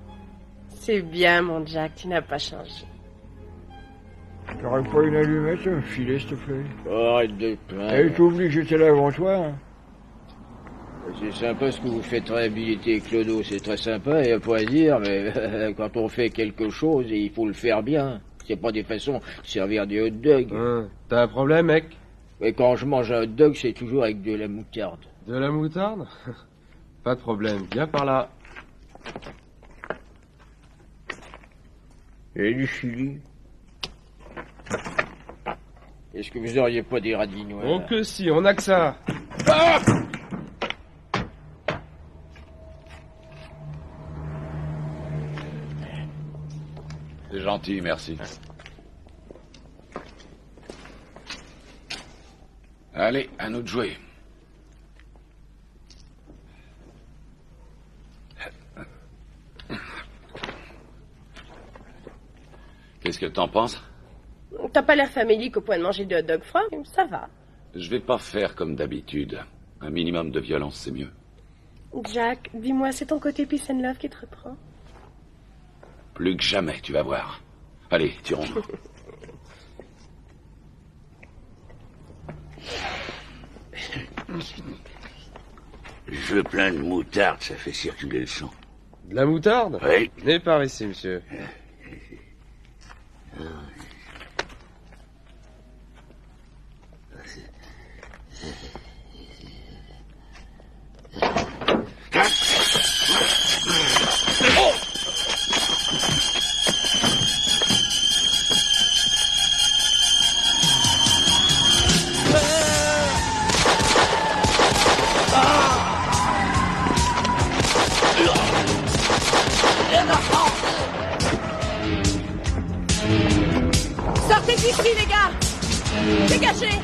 C'est bien, mon Jack, tu n'as pas changé. T'aurais pas une allumette à me filer, s'il te plaît? Arrête de te plaindre. Elle t'oublie que j'étais là avant toi, hein. C'est sympa ce que vous faites réhabiliter Clodo, c'est très sympa, il n'y a pas à dire, mais quand on fait quelque chose, il faut le faire bien. C'est pas des façons de servir des hot dogs. T'as un problème, mec? Et quand je mange un hot dog, c'est toujours avec de la moutarde. De la moutarde? Pas de problème, viens par là. Et du chili. Est-ce que vous auriez pas des radis noirs? Oh que si, on a que ça. Ah! C'est gentil, merci. Allez, à nous de jouer. Qu'est-ce que t'en penses? T'as pas l'air famélique au point de manger de hot dog froid, ça va. Je vais pas faire comme d'habitude. Un minimum de violence, c'est mieux. Jack, dis-moi, c'est ton côté peace and love qui te reprend? Plus que jamais, tu vas voir. Allez, tirons. Je veux plein de moutarde, ça fait circuler le sang. De la moutarde? Oui. Venez par ici, monsieur. Sortez d'ici, les gars! Dégagez!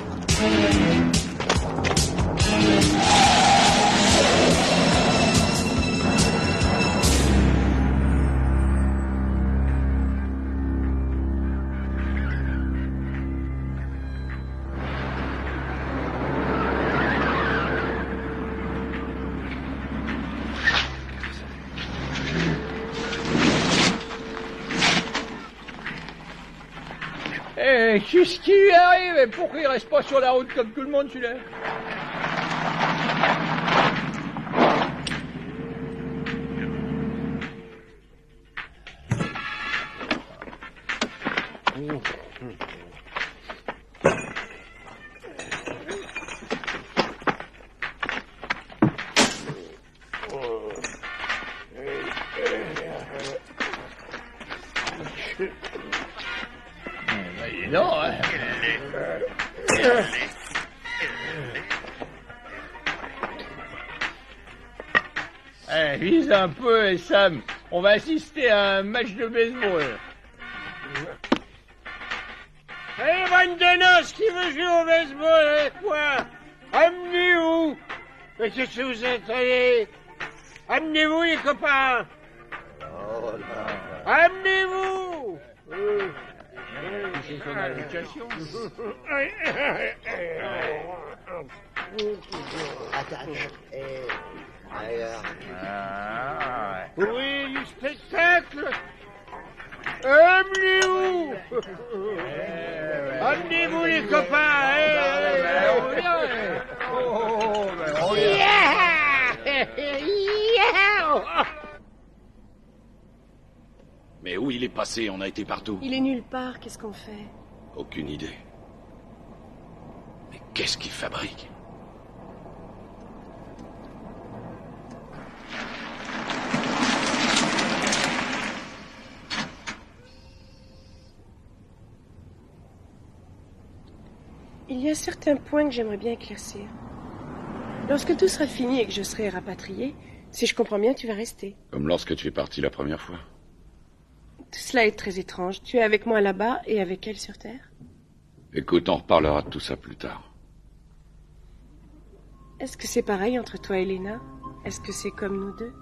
Eh, qu'est-ce qui lui arrive? Et pourquoi il reste pas sur la route comme tout le monde, celui-là? Non, hein. Vise un peu, Sam. On va assister à un match de baseball. Hey, bande de noces qui veut jouer au baseball avec moi? Amenez-vous. Mais qu'est-ce que vous êtes allés? Amenez-vous, les copains. Amenez-vous. C'est son invitation. Oui, du spectacle. Amenez-vous. Amenez-vous, les copains. Mais où il est passé? On a été partout. Il est nulle part, qu'est-ce qu'on fait? Aucune idée. Mais qu'est-ce qu'il fabrique? Il y a certains points que j'aimerais bien éclaircir. Lorsque tout sera fini et que je serai rapatrié, si je comprends bien, tu vas rester. Comme lorsque tu es parti la première fois. Tout cela est très étrange. Tu es avec moi là-bas et avec elle sur Terre? Écoute, on reparlera de tout ça plus tard. Est-ce que c'est pareil entre toi et Lena? Est-ce que c'est comme nous deux?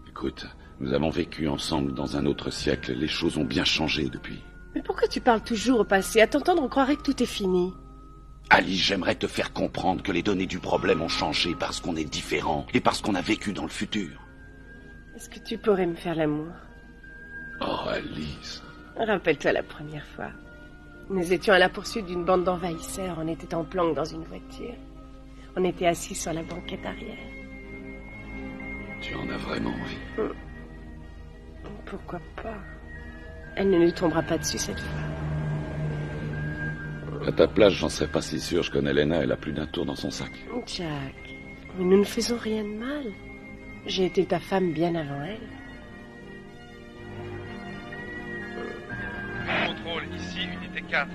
Écoute, Nous avons vécu ensemble dans un autre siècle. Les choses ont bien changé depuis. Mais pourquoi tu parles toujours au passé? À t'entendre, on croirait que tout est fini. Alice, j'aimerais te faire comprendre que les données du problème ont changé parce qu'on est différent et parce qu'on a vécu dans le futur. Est-ce que tu pourrais me faire l'amour? Oh, Alice. Rappelle-toi la première fois. Nous étions à la poursuite d'une bande d'envahisseurs. On était en planque dans une voiture. On était assis sur la banquette arrière. Tu en as vraiment envie? Pourquoi pas? Elle ne nous tombera pas dessus cette fois. À ta place, j'en serais pas si sûr. Je connais Lena, elle a plus d'un tour dans son sac. Jack, mais nous ne faisons rien de mal. J'ai été ta femme bien avant elle. Contrôle, ici, unité 4.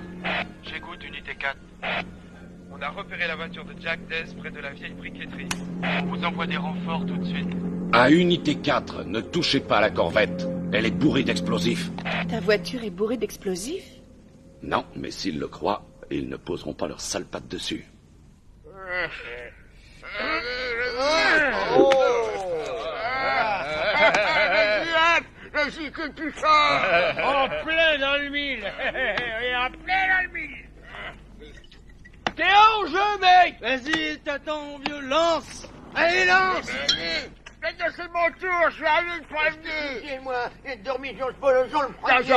J'écoute, unité 4. On a repéré la voiture de Jack Dess près de la vieille briqueterie. On vous envoie des renforts tout de suite. À unité 4, ne touchez pas à la corvette. Elle est bourrée d'explosifs. Ta voiture est bourrée d'explosifs? Non, mais s'ils le croient, ils ne poseront pas leurs sales pattes dessus. Vas-y, que tu sors. En plein dans le mille. Et en plein dans le mille. T'es en jeu, mec. Vas-y, t'attends, vieux, lance. Allez, lance. C'est mon tour, je suis allé le premier. Excusez-moi, j'ai dormi sur le peloton le premier.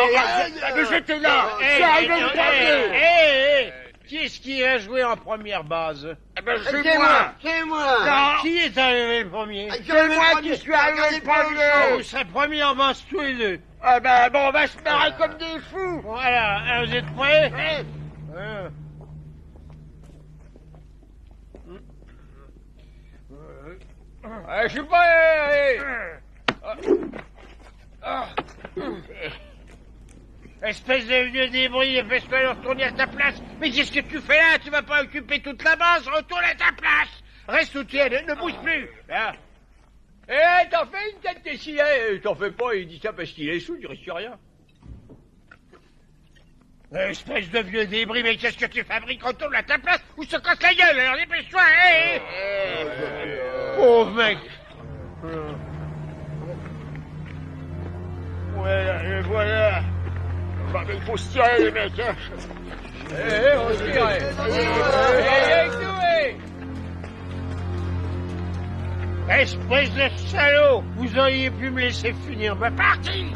Mais j'étais là. Je suis allé le premier. Qui est-ce qui a joué en première base? C'est moi. C'est moi. Qui est arrivé le premier? C'est moi qui suis arrivé le premier. Vous serez premier en base tous les deux. Ah ben bon, on va se marrer comme des fous. Voilà, alors, vous êtes prêts? Je suis prêt. Espèce de vieux débris, dépêche-toi de retourner à ta place. Mais qu'est-ce que tu fais là? Tu vas pas occuper toute la base, retourne à ta place. Reste où tu es, ne bouge plus. Là. T'en fais une tête décidée. T'en fais pas, il dit ça parce qu'il est sous, il risque rien. Espèce de vieux débris, mais qu'est-ce que tu fabriques? Retourne à ta place ou se casse la gueule, alors dépêche-toi, Pauvre mec. Voilà, voilà. Il faut se tirer, les mecs, hein. On se tire. Espèce de salaud. Vous auriez pu me laisser finir ma partie.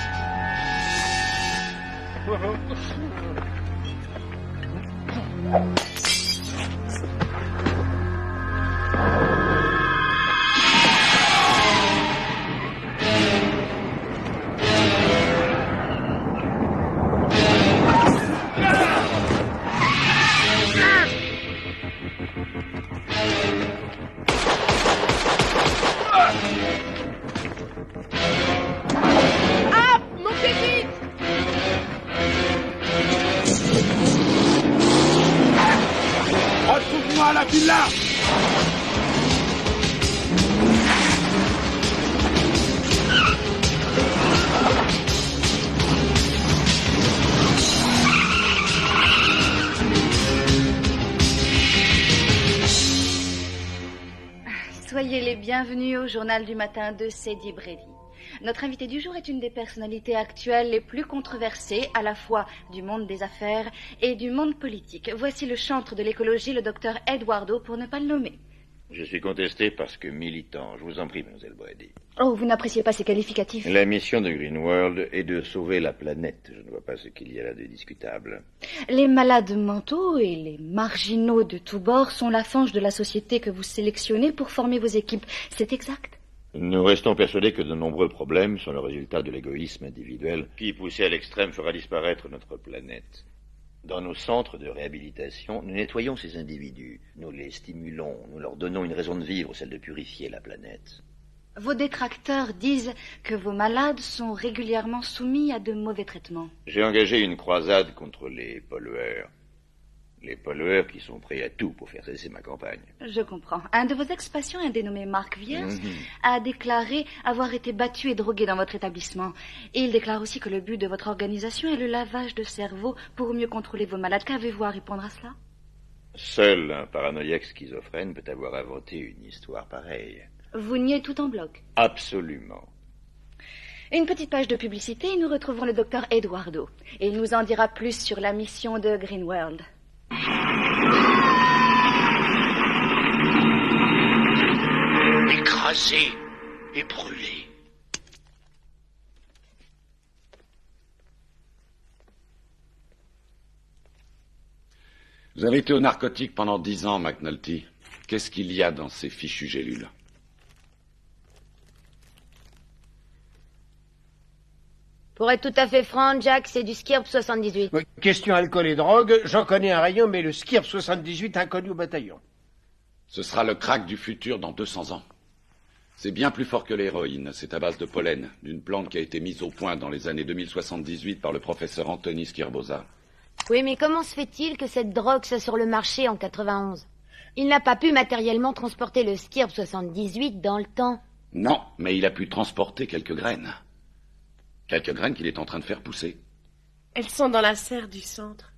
Retrouve-moi à la villa. Soyez les bienvenus au journal du matin de Sadie Brady. Notre invité du jour est une des personnalités actuelles les plus controversées, à la fois du monde des affaires et du monde politique. Voici le chantre de l'écologie, le docteur Eduardo, pour ne pas le nommer. Je suis contesté parce que militant. Je vous en prie, mademoiselle Brady. Oh, vous n'appréciez pas ces qualificatifs? La mission de Green World est de sauver la planète. Je ne vois pas ce qu'il y a là de discutable. Les malades mentaux et les marginaux de tous bords sont la fange de la société que vous sélectionnez pour former vos équipes. C'est exact? Nous restons persuadés que de nombreux problèmes sont le résultat de l'égoïsme individuel qui, poussé à l'extrême, fera disparaître notre planète. Dans nos centres de réhabilitation, nous nettoyons ces individus. Nous les stimulons, nous leur donnons une raison de vivre, celle de purifier la planète. Vos détracteurs disent que vos malades sont régulièrement soumis à de mauvais traitements. J'ai engagé une croisade contre les pollueurs. Les pollueurs qui sont prêts à tout pour faire cesser ma campagne. Je comprends. Un de vos ex-patients, un dénommé Mark Viers, a déclaré avoir été battu et drogué dans votre établissement. Et il déclare aussi que le but de votre organisation est le lavage de cerveau pour mieux contrôler vos malades. Qu'avez-vous à répondre à cela? Seul un paranoïaque schizophrène peut avoir inventé une histoire pareille. Vous niez tout en bloc? Absolument. Une petite page de publicité et nous retrouvons le docteur Eduardo. Et il nous en dira plus sur la mission de Greenworld. Écrasé et brûlé. Vous avez été au narcotique pendant 10 ans, McNulty. Qu'est-ce qu'il y a dans ces fichues gélules? Pour être tout à fait franc, Jack, c'est du Skirp 78. Question alcool et drogue, j'en connais un rayon, mais le Skirp 78 inconnu au bataillon. Ce sera le crack du futur dans 200 ans. C'est bien plus fort que l'héroïne. C'est à base de pollen, d'une plante qui a été mise au point dans les années 2078 par le professeur Anthony Skirbosa. Oui, mais comment se fait-il que cette drogue soit sur le marché en 91? Il n'a pas pu matériellement transporter le Skirp 78 dans le temps. Non, mais il a pu transporter quelques graines. Quelques graines qu'il est en train de faire pousser. Elles sont dans la serre du centre.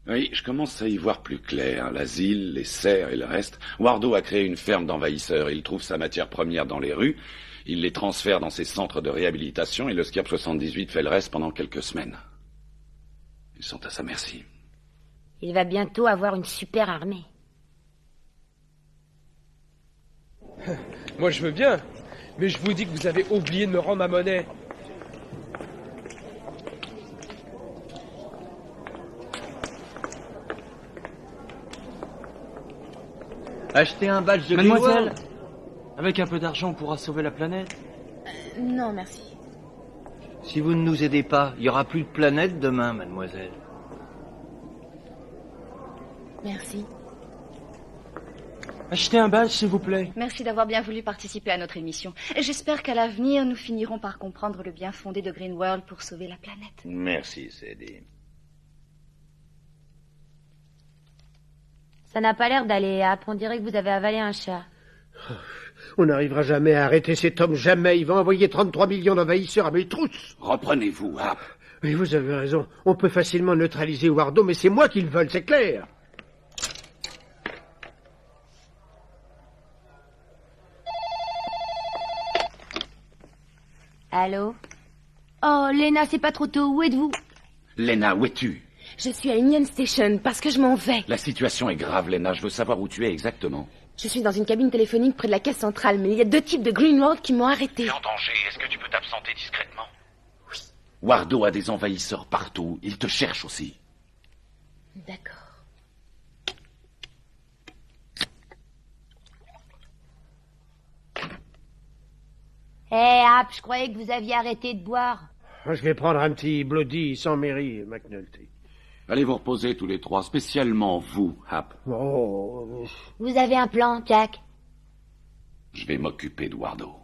Oui, je commence à y voir plus clair. L'asile, les serres et le reste. Wardo a créé une ferme d'envahisseurs. Il trouve sa matière première dans les rues. Il les transfère dans ses centres de réhabilitation et le Skirp 78 fait le reste pendant quelques semaines. Ils sont à sa merci. Il va bientôt avoir une super armée. Moi, je veux bien. Mais je vous dis que vous avez oublié de me rendre ma monnaie. Acheter un badge de Mademoiselle, Greenworld. avec un peu d'argent, on pourra sauver la planète. Non, merci. Si vous ne nous aidez pas, il n'y aura plus de planète demain, mademoiselle. Merci. Achetez un badge, s'il vous plaît. Merci d'avoir bien voulu participer à notre émission. J'espère qu'à l'avenir, nous finirons par comprendre le bien fondé de Greenworld pour sauver la planète. Merci, Sadie. Ça n'a pas l'air d'aller, Hap. On dirait que vous avez avalé un chat. On n'arrivera jamais à arrêter cet homme, jamais. Il va envoyer 33 millions d'envahisseurs à mes trousses. Reprenez-vous, Hap. Oui, vous avez raison. On peut facilement neutraliser Wardo, mais c'est moi qui le vole, c'est clair. Allô? Oh, Lena, c'est pas trop tôt. Où êtes-vous? Lena, où es-tu? Je suis à Union Station parce que je m'en vais. La situation est grave, Lena. Je veux savoir où tu es exactement. Je suis dans une cabine téléphonique près de la caisse centrale, mais il y a 2 types de Greenworld qui m'ont arrêté. T'es en danger. Est-ce que tu peux t'absenter discrètement? Wardo a des envahisseurs partout. Il te cherche aussi. D'accord. Hap, je croyais que vous aviez arrêté de boire. Je vais prendre un petit Bloody sans Mary, McNulty. Allez vous reposer tous les trois, spécialement vous, Hap. Oh. Vous avez un plan, Jack? Je vais m'occuper de Wardo.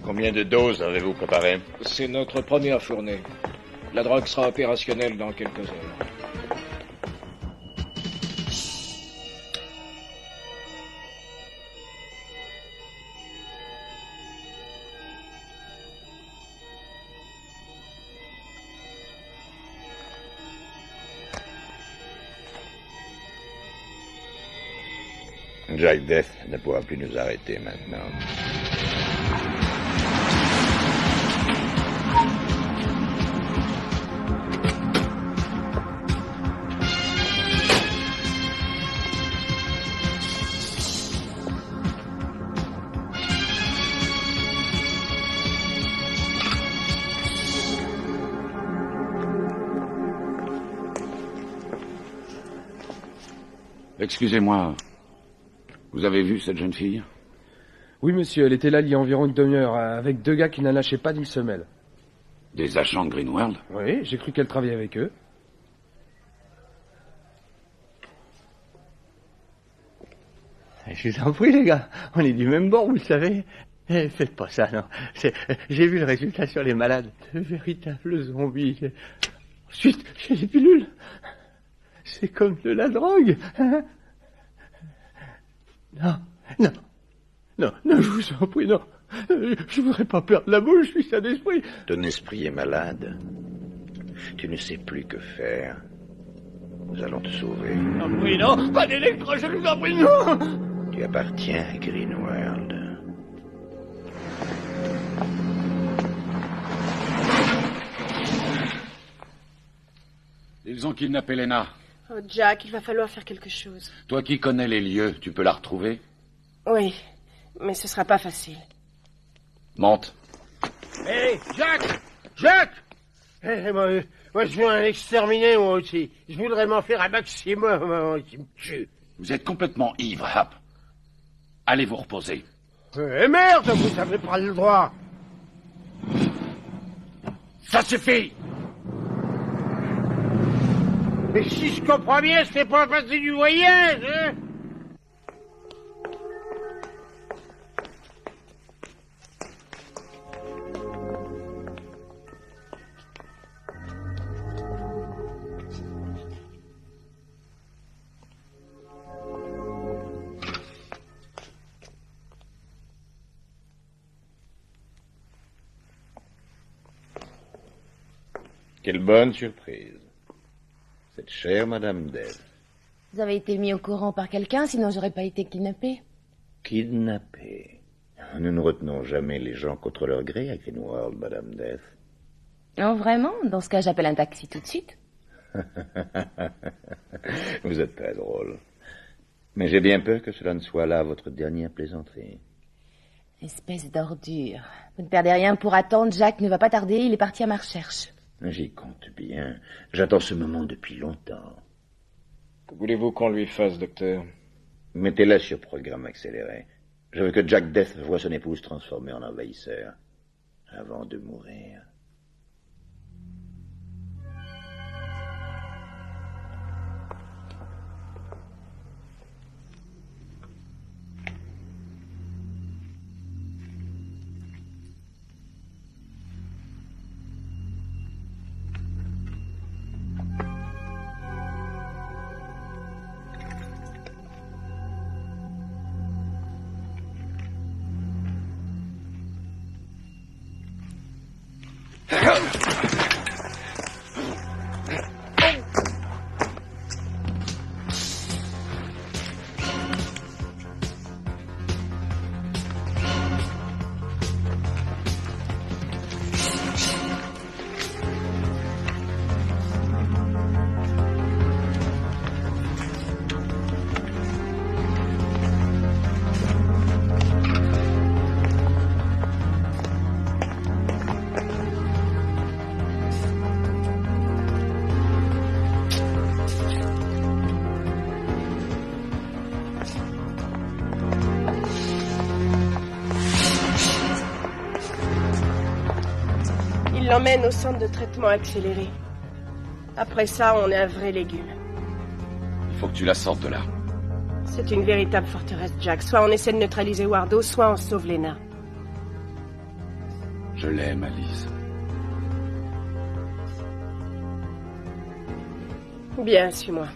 Combien de doses avez-vous préparé? C'est notre première fournée. La drogue sera opérationnelle dans quelques heures. Jack Death ne pourra plus nous arrêter maintenant. Excusez-moi, vous avez vu cette jeune fille? Oui, monsieur, elle était là il y a environ une demi-heure, avec 2 gars qui n'en lâchaient pas d'une semelle. Des agents de Greenworld? Oui, j'ai cru qu'elle travaillait avec eux. Je vous en prie, les gars, on est du même bord, vous le savez. Faites pas ça, non. J'ai vu le résultat sur les malades. De véritables zombies. Ensuite, j'ai les pilules. C'est comme de la drogue. Hein? Non. Non, je vous en prie, non. Je voudrais pas perdre la bouche, je suis sain d'esprit. Ton esprit est malade. Tu ne sais plus que faire. Nous allons te sauver. Non, prie, non, pas d'électro, je vous en prie, non. Tu appartiens à Greenworld. Ils ont kidnappé Lena. Oh, Jack, il va falloir faire quelque chose. Toi qui connais les lieux, tu peux la retrouver? Oui, mais ce sera pas facile. Monte. Hé, Jacques moi, je veux un exterminé, moi aussi. Je voudrais m'en faire un maximum, qui me tue. Vous êtes complètement ivre, Hap. Allez vous reposer. Eh merde, vous avez pas le droit. Ça suffit. Mais si je comprends bien, c'était pas passé du voyage, hein? Quelle bonne surprise. Cette chère Madame Death. Vous avez été mis au courant par quelqu'un, sinon j'aurais pas été kidnappé. Kidnappée. Nous ne retenons jamais les gens contre leur gré à Greenworld, Madame Death. Oh, vraiment? Dans ce cas, j'appelle un taxi tout de suite. Vous êtes très drôle. Mais j'ai bien peur que cela ne soit là votre dernière plaisanterie. Espèce d'ordure. Vous ne perdez rien pour attendre, Jack ne va pas tarder, il est parti à ma recherche. J'y compte bien. J'attends ce moment depuis longtemps. Que voulez-vous qu'on lui fasse, docteur? Mettez-la sur programme accéléré. Je veux que Jack Death voie son épouse transformée en envahisseur. Avant de mourir. Il l'emmène au centre de traitement accéléré. Après ça, on est un vrai légume. Il faut que tu la sortes de là. C'est une véritable forteresse, Jack. Soit on essaie de neutraliser Wardo, soit on sauve Lena. Je l'aime, Alice. Bien, suis-moi.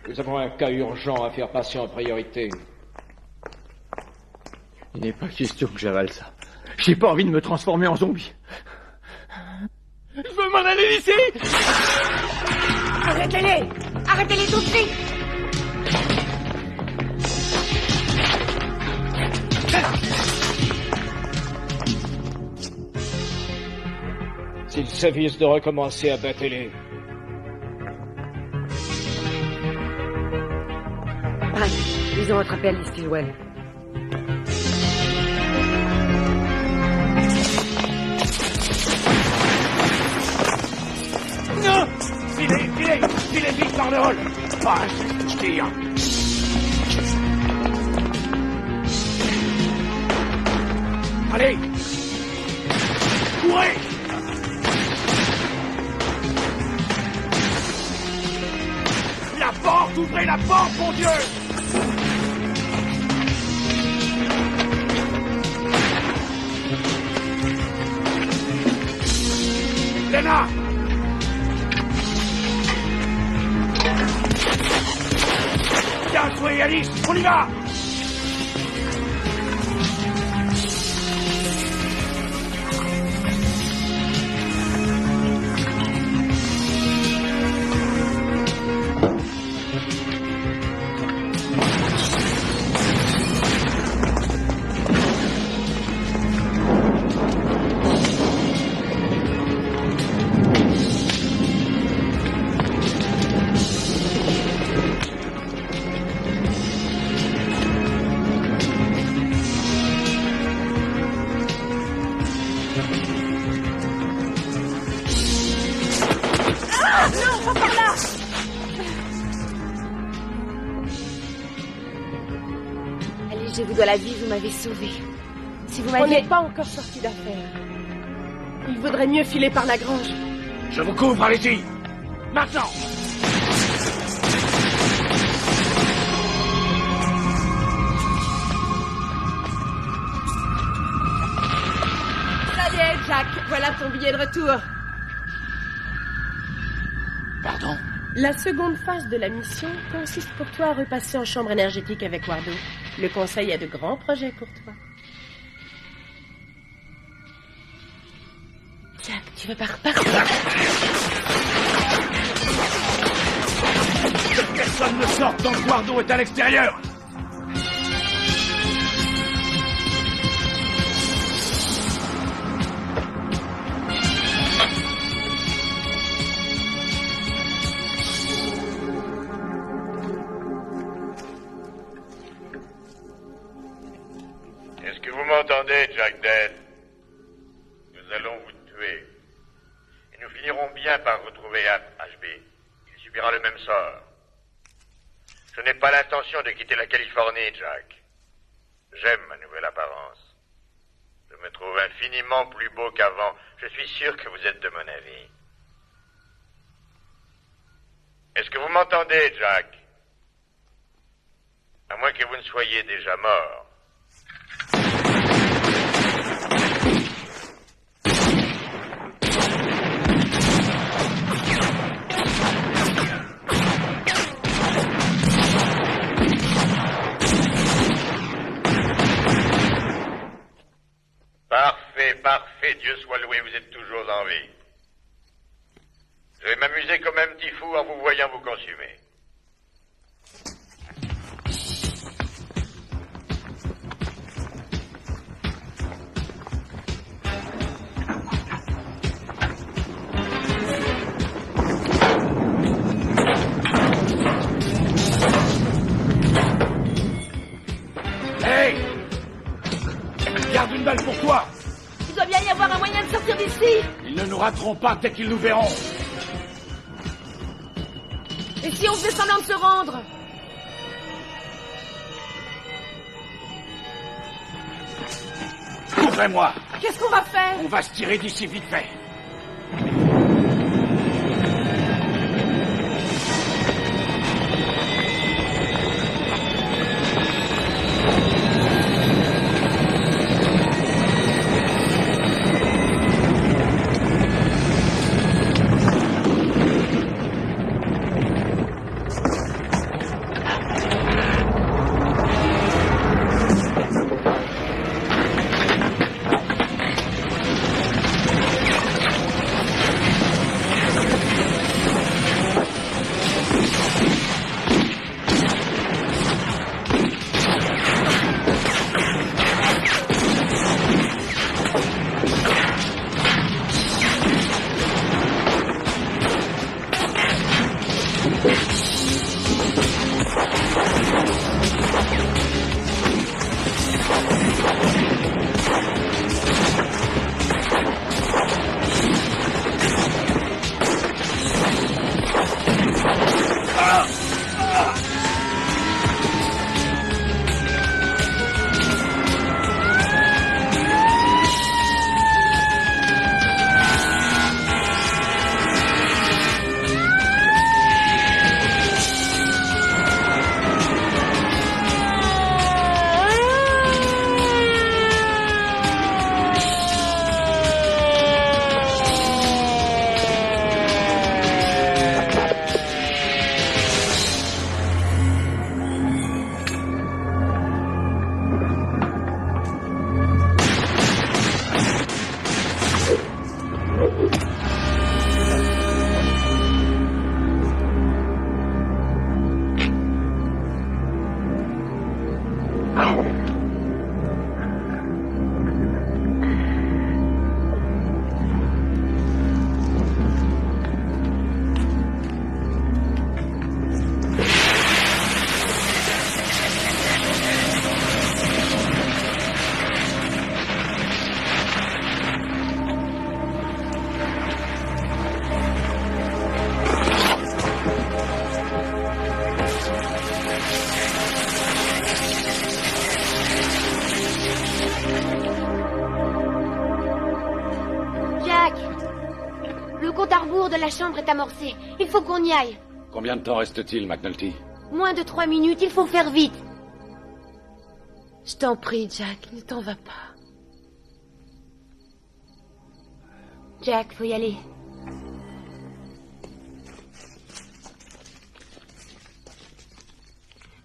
Nous avons un cas urgent à faire passer en priorité. Il n'est pas question que j'avale ça. J'ai pas envie de me transformer en zombie. Je veux m'en aller d'ici! Arrêtez-les! Arrêtez-les tout de suite! S'ils s'avisent de recommencer, abattez-les. Ils ont attrapé Alice Stillwell. Non! Filez vite par le hall! Ah, je tire! Allez! Courez! porte, ouvrez la porte, mon Dieu! Lena! Bien joué, Alice, on y va! Je vous dois la vie, vous m'avez sauvé. Si vous On m'aviez... n'est pas encore sorti d'affaire. Il vaudrait mieux filer par la grange. Je vous couvre, allez-y! Maintenant! Ça y est, Jack, voilà ton billet de retour. Pardon? La seconde phase de la mission consiste pour toi à repasser en chambre énergétique avec Wardo. Le Conseil a de grands projets pour toi. Jack, tu veux pas repartir? Que personne ne sorte tant que Wardo est à l'extérieur! Est-ce que vous m'entendez, Jack Dead? Nous allons vous tuer. Et nous finirons bien par retrouver HB. Il subira le même sort. Je n'ai pas l'intention de quitter la Californie, Jack. J'aime ma nouvelle apparence. Je me trouve infiniment plus beau qu'avant. Je suis sûr que vous êtes de mon avis. Est-ce que vous m'entendez, Jack? À moins que vous ne soyez déjà mort. Parfait, parfait, Dieu soit loué, vous êtes toujours en vie. Je vais m'amuser comme un petit fou en vous voyant vous consumer. Hey! Garde une balle pour toi! Il doit bien y avoir un moyen de sortir d'ici. Ils ne nous rateront pas dès qu'ils nous verront. Et si on faisait semblant de se rendre? Couvrez-moi! Qu'est-ce qu'on va faire? On va se tirer d'ici vite fait. chambre est amorcée. Il faut qu'on y aille. Combien de temps reste-t-il, McNulty? Moins de 3 minutes, il faut faire vite. Je t'en prie, Jack, ne t'en va pas. Jack, faut y aller.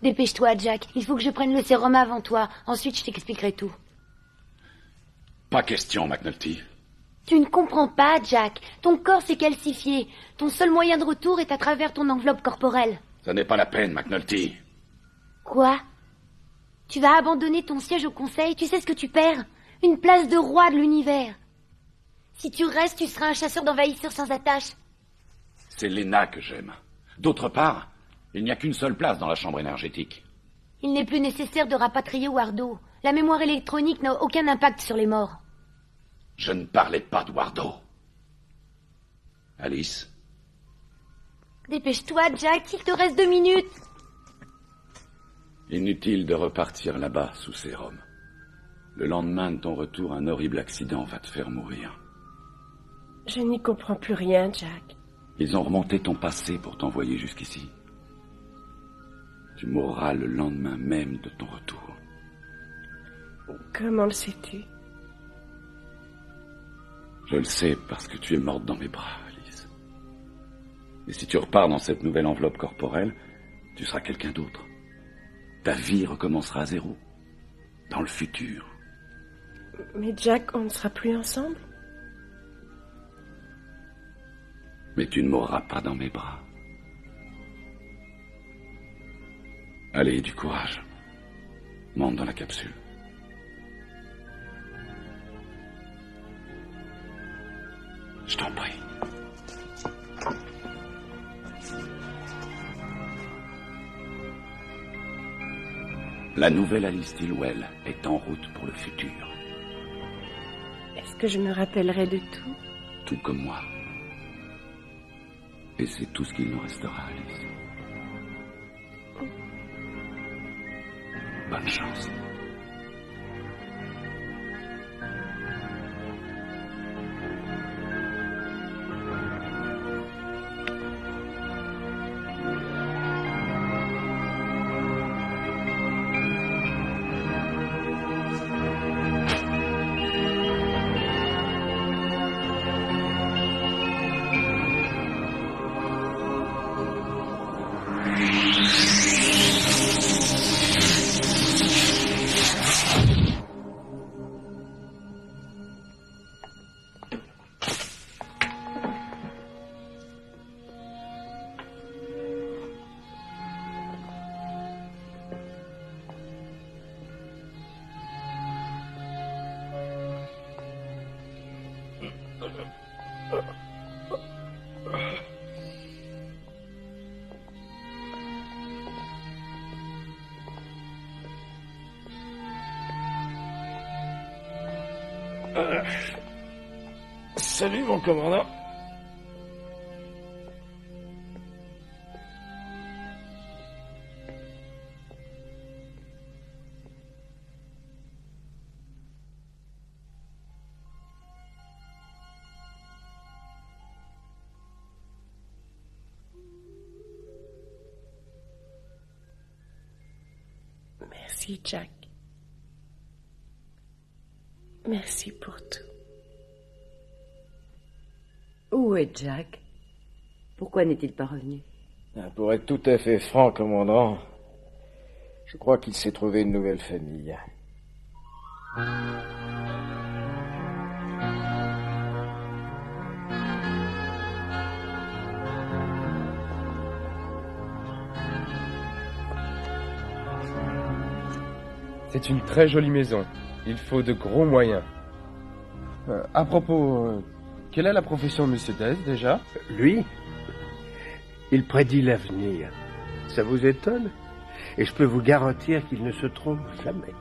Dépêche-toi, Jack. Il faut que je prenne le sérum avant toi. Ensuite, je t'expliquerai tout. Pas question, McNulty. Tu ne comprends pas, Jack. Ton corps s'est calcifié. Ton seul moyen de retour est à travers ton enveloppe corporelle. Ça n'est pas la peine, McNulty. Quoi? Tu vas abandonner ton siège au conseil, tu sais ce que tu perds? Une place de roi de l'univers. Si tu restes, tu seras un chasseur d'envahisseurs sans attache. C'est Lena que j'aime. D'autre part, il n'y a qu'une seule place dans la chambre énergétique. Il n'est plus nécessaire de rapatrier Wardo. La mémoire électronique n'a aucun impact sur les morts. Je ne parlais pas de Wardo. Alice? Dépêche-toi, Jack, il te reste 2 minutes. Inutile de repartir là-bas sous sérum. Le lendemain de ton retour, un horrible accident va te faire mourir. Je n'y comprends plus rien, Jack. Ils ont remonté ton passé pour t'envoyer jusqu'ici. Tu mourras le lendemain même de ton retour. Comment le sais-tu? Je le sais parce que tu es morte dans mes bras, Alice. Et si tu repars dans cette nouvelle enveloppe corporelle, tu seras quelqu'un d'autre. Ta vie recommencera à zéro. Dans le futur. Mais Jack, on ne sera plus ensemble? Mais tu ne mourras pas dans mes bras. Allez, du courage. Monte dans la capsule. Je t'en prie. La nouvelle Alice Stillwell est en route pour le futur. Est-ce que je me rappellerai de tout? Tout comme moi. Et c'est tout ce qu'il nous restera, Alice. Bonne chance. Salut, mon commandant. Merci, Jack. Merci pour tout. Où est Jack? Pourquoi n'est-il pas revenu? Pour être tout à fait franc, commandant, je crois qu'il s'est trouvé une nouvelle famille. C'est une très jolie maison. Il faut de gros moyens. À propos, quelle est la profession de M. Dez, déjà? Lui, il prédit l'avenir. Ça vous étonne? Et je peux vous garantir qu'il ne se trompe jamais.